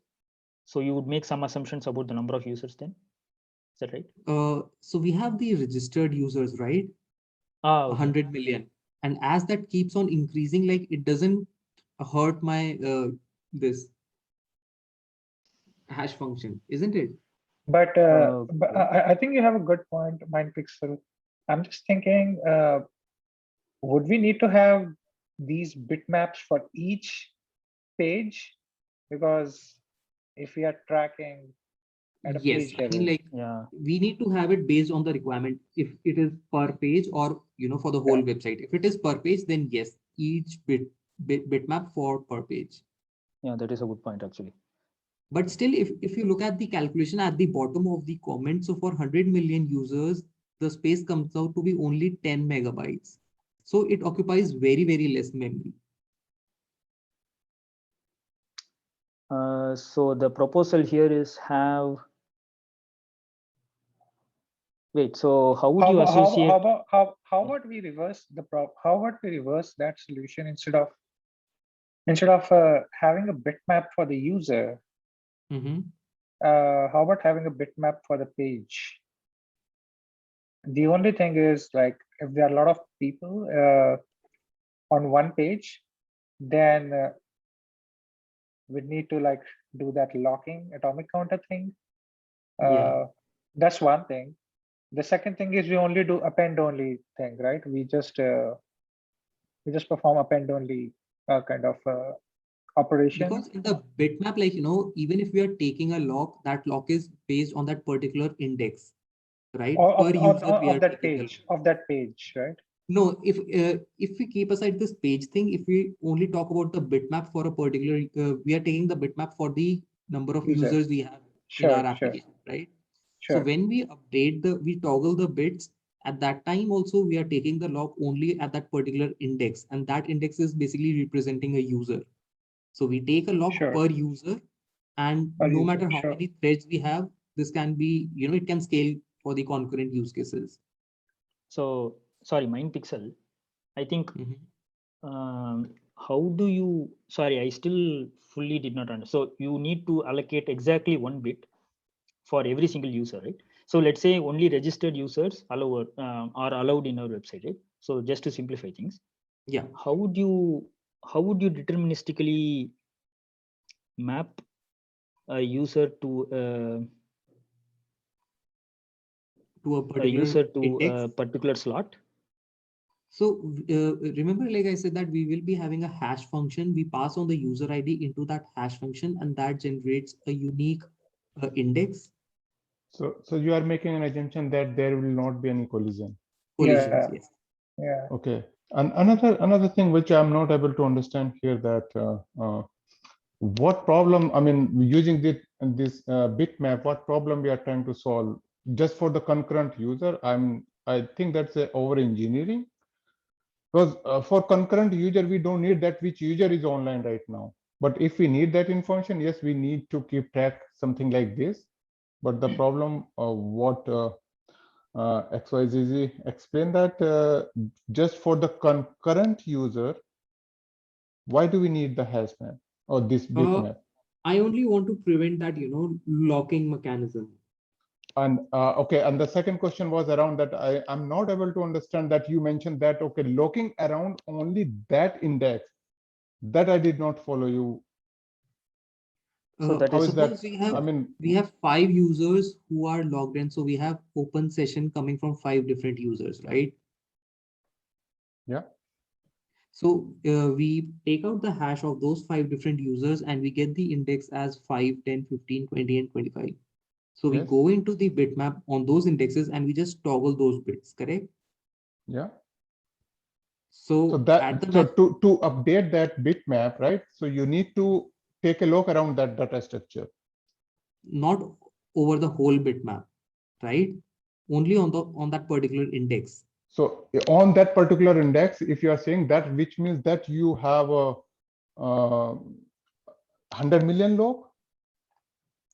So you would make some assumptions about the number of users then? Is that right? So we have the registered users, right? Okay. 100 million. And as that keeps on increasing, like it doesn't hurt my this hash function, isn't it? But I think you have a good point, MindPixel. I'm just thinking, would we need to have these bitmaps for each page? Because if we are tracking at a Yes, page I mean, level, like we need to have it based on the requirement. If it is per page or for the whole website. If it is per page, then yes, each bitmap for per page. Yeah, that is a good point actually. But still, if you look at the calculation at the bottom of the comment, so for 100 million users, the space comes out to be only 10 megabytes. So it occupies very, very less memory. So the proposal here is have. Wait, so how would you associate? How about we reverse the how about we reverse that solution instead of having a bitmap for the user? How about having a bitmap for the page? The only thing is, like, if there are a lot of people on one page, then we need to like do that locking atomic counter thing. That's one thing. The second thing is we only do append only thing, right? We just perform append only kind of operation? Because in the bitmap, like, even if we are taking a lock, that lock is based on that particular index, right? Or Per user, we are of that taking a page, right? No, if we keep aside this page thing, if we only talk about the bitmap for a particular, we are taking the bitmap for the number of User. users we have in Sure, our sure, application, right? So sure. when we update we toggle the bits, at that time also we are taking the lock only at that particular index, and that index is basically representing a user. So we take a lock Sure. per user, and Per no user, matter how sure. many threads we have, this can be, it can scale for the concurrent use cases. So sorry, MindPixel. I think how do you? Sorry, I still fully did not understand. So you need to allocate exactly 1 bit for every single user, right? So let's say only registered users are allowed in our website, right? So just to simplify things, yeah. How would you deterministically map a user to a particular slot? So remember, like I said, that we will be having a hash function. We pass on the user ID into that hash function, and that generates a unique index. So you are making an assumption that there will not be any collision. Collisions, yes. Yeah. Okay. And another thing which I'm not able to understand here, that what problem, I mean, using this bitmap, what problem we are trying to solve just for the concurrent user? I think that's over engineering, because for concurrent user, we don't need that which user is online right now. But if we need that information, yes, we need to keep track something like this. But the problem of what XYZ explained, that just for the concurrent user, why do we need the hash map or this bitmap? I only want to prevent that, locking mechanism. And okay, and the second question was around that. I'm not able to understand that you mentioned that, okay, locking around only that index. That I did not follow you. So that how is that? We have 5 users who are logged in. So we have open session coming from 5 different users, right? Yeah. So we take out the hash of those 5 different users, and we get the index as 5, 10, 15, 20, and 25. So we go into the bitmap on those indexes, and we just toggle those bits, correct? Yeah. So that to update that bitmap, right? So you need to take a look around that data structure. Not over the whole bitmap, right? Only on that particular index. So on that particular index, if you are saying that, which means that you have a 100 million log.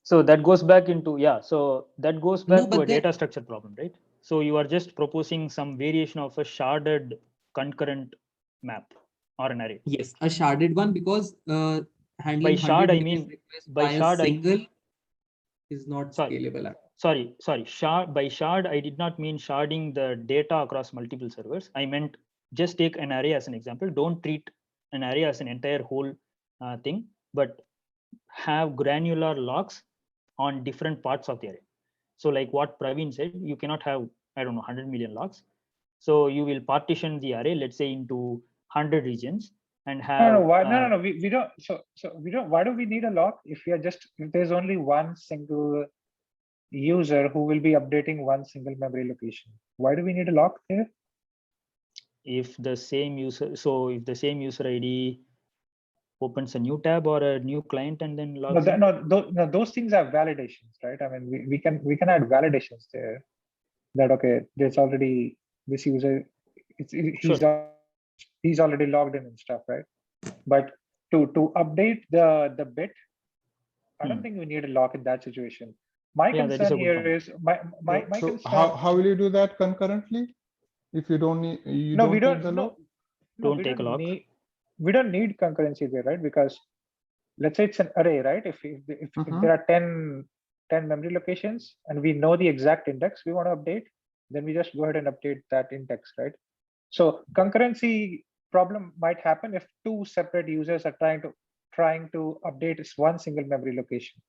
So that goes back into, so that goes back to a data structure problem, right? So you are just proposing some variation of a sharded concurrent map or an array. Yes, a sharded one, because handling by shard I mean by shard a single is not scalable. Sorry. By shard, I did not mean sharding the data across multiple servers. I meant just take an array as an example. Don't treat an array as an entire whole thing, but have granular locks on different parts of the array. So like what Praveen said, you cannot have, 100 million locks. So you will partition the array, let's say, into 100 regions and have. No. We don't. So we don't. Why do we need a lock if there's only one single user who will be updating one single memory location? Why do we need a lock there? If the same user ID opens a new tab or a new client and then logs no, those things are validations, right? I mean, we can add validations there. That okay, there's already this user. He's already logged in and stuff, right? But to update the bit, I don't think we need a lock in that situation. My concern here is my concern. How will you do that concurrently if you don't need we don't take a lock. We don't need concurrency there, right? Because let's say it's an array, right? If there are 10 memory locations and we know the exact index we want to update, then we just go ahead and update that index, right? So concurrency problem might happen if 2 separate users are trying to update one single memory location.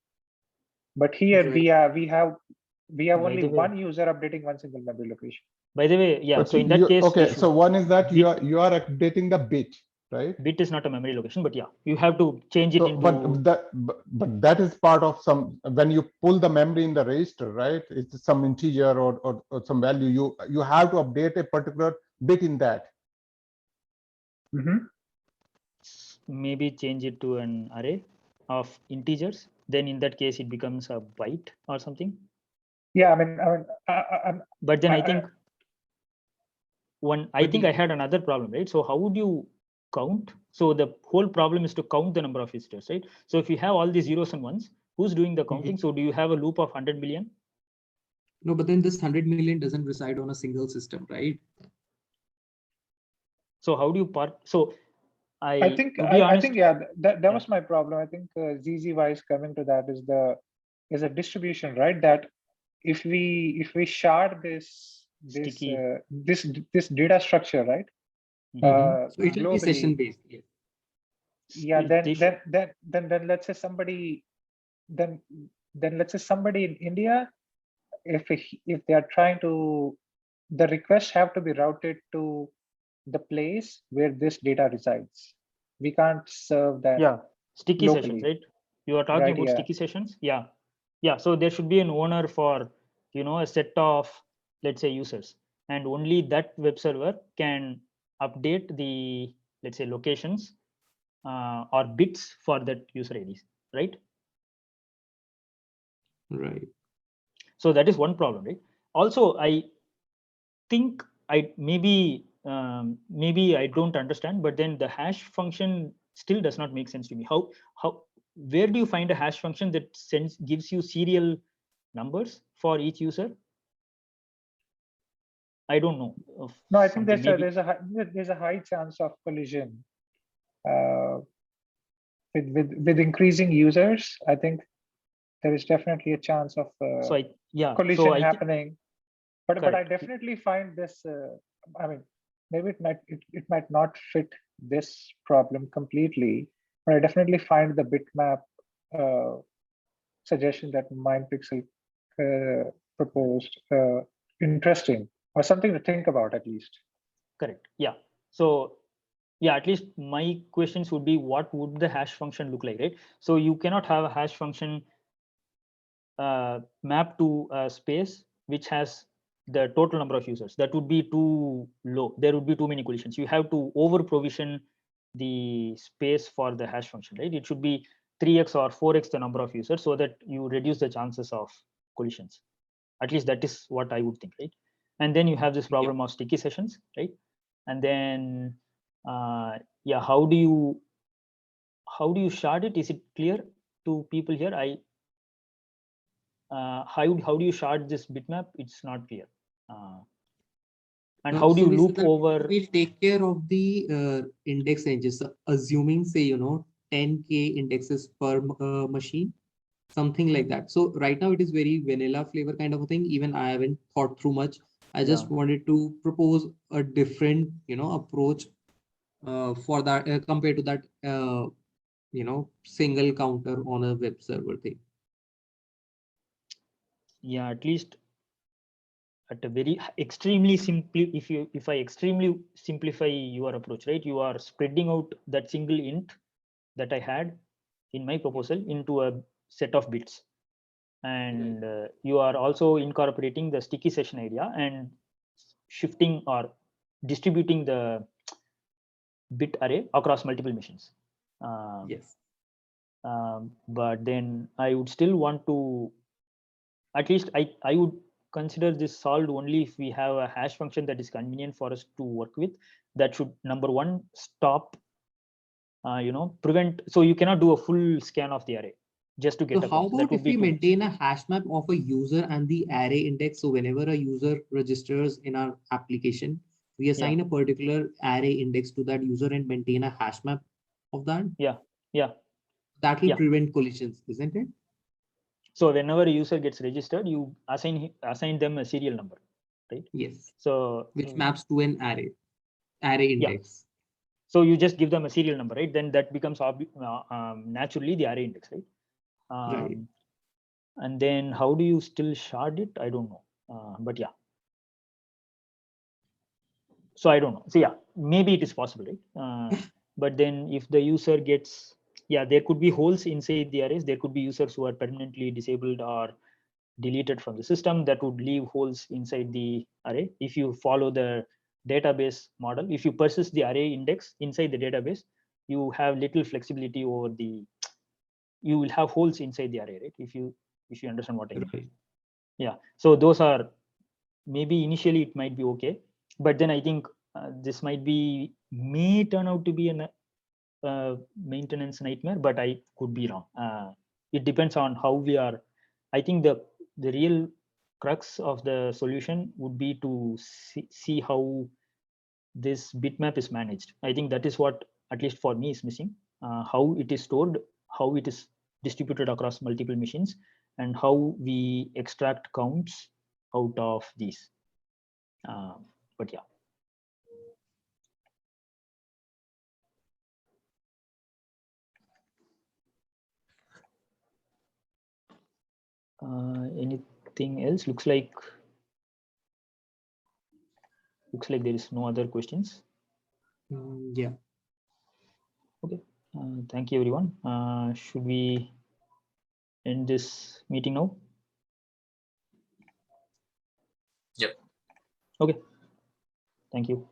But here we have only one user updating one single memory location. By the way, so in that case, okay. So one is that you are updating the bit, right? Bit is not a memory location, but yeah, you have to change it So, into. but that is part of some, when you pull the memory in the register, right? It's some integer or some value. You have to update a particular bit in that. Maybe change it to an array of integers. Then in that case, it becomes a byte or something. Yeah, But then I think I But think I had another problem, right? So how would you count? So the whole problem is to count the number of visitors, right? So if you have all these zeros and ones, who's doing the counting? So do you have a loop of 100 million? No, but then this 100 million doesn't reside on a single system, right? So how do you part? So I think yeah, that was my problem. I think ZZY is coming to that is a distribution, right? That if we shard this data structure, right? So it will be session based. Yes. Yeah. Then let's say somebody let's say somebody in India, if they are trying to, the requests have to be routed to the place where this data resides. We can't serve that. Yeah, sticky locally. sessions, right? You are talking about sticky sessions. Yeah. So there should be an owner for, a set of, let's say, users, and only that web server can update the, let's say, locations or bits for that user IDs, right? Right. So that is one problem, right? Also, I think maybe I don't understand, but then the hash function still does not make sense to me. Where do you find a hash function that gives you serial numbers for each user? I don't know. No, I think there's a high chance of collision with increasing users. I think there is definitely a chance of collision happening. But I definitely find this. I mean, maybe it might not fit this problem completely, but I definitely find the bitmap suggestion that MindPixel proposed interesting, or something to think about at least. Correct. Yeah. So yeah, at least my questions would be, what would the hash function look like, right? So you cannot have a hash function mapped to a space which has the total number of users. That would be too low. There would be too many collisions. You have to over provision the space for the hash function, right? It should be 3x or 4x the number of users, so that you reduce the chances of collisions. At least that is what I would think, right? And then you have this problem of sticky sessions, right? And then how do you shard it? Is it clear to people here? How do you shard this bitmap? It's not clear. And how do you loop over? We'll take care of the index ranges, assuming, say, 10K indexes per machine, something like that. So right now it is very vanilla flavor kind of a thing. Even I haven't thought through much. I just wanted to propose a different, approach for that compared to that, single counter on a web server thing. Yeah, at least at a very extremely if I extremely simplify your approach, right? You are spreading out that single int that I had in my proposal into a set of bits, and you are also incorporating the sticky session idea and shifting or distributing the bit array across multiple machines. Yes. But then I would still want to, at least I would consider this solved only if we have a hash function that is convenient for us to work with. That should, number one, stop, prevent. So you cannot do a full scan of the array just to get so a how count. about if we maintain a hash map of a user and the array index? So whenever a user registers in our application, we assign a particular array index to that user and maintain a hash map of that. Yeah. That will prevent collisions, isn't it? So whenever a user gets registered, you assign them a serial number, right? Yes. So which maps to an array index. So you just give them a serial number, right? Then that becomes naturally the array index, right? Right. And then how do you still shard it? I don't know, but yeah. So I don't know. So yeah, maybe it is possible, right? But then if the user gets, yeah, there could be holes inside the arrays. There could be users who are permanently disabled or deleted from the system that would leave holes inside the array. If you follow the database model, if you persist the array index inside the database, you have little flexibility over the, you will have holes inside the array, right? If you understand what I mean. Right. Yeah, so those are, maybe initially it might be okay, but then I think this may turn out to be a maintenance nightmare, but I could be wrong. It depends on how we are. I think the real crux of the solution would be to see how this bitmap is managed. I think that is what, at least for me, is missing. How it is stored, how it is distributed across multiple machines, and how we extract counts out of these. But yeah. Anything else? Looks like there is no other questions. Yeah. Okay. Thank you, everyone. Should we end this meeting now? Yep. Okay. Thank you.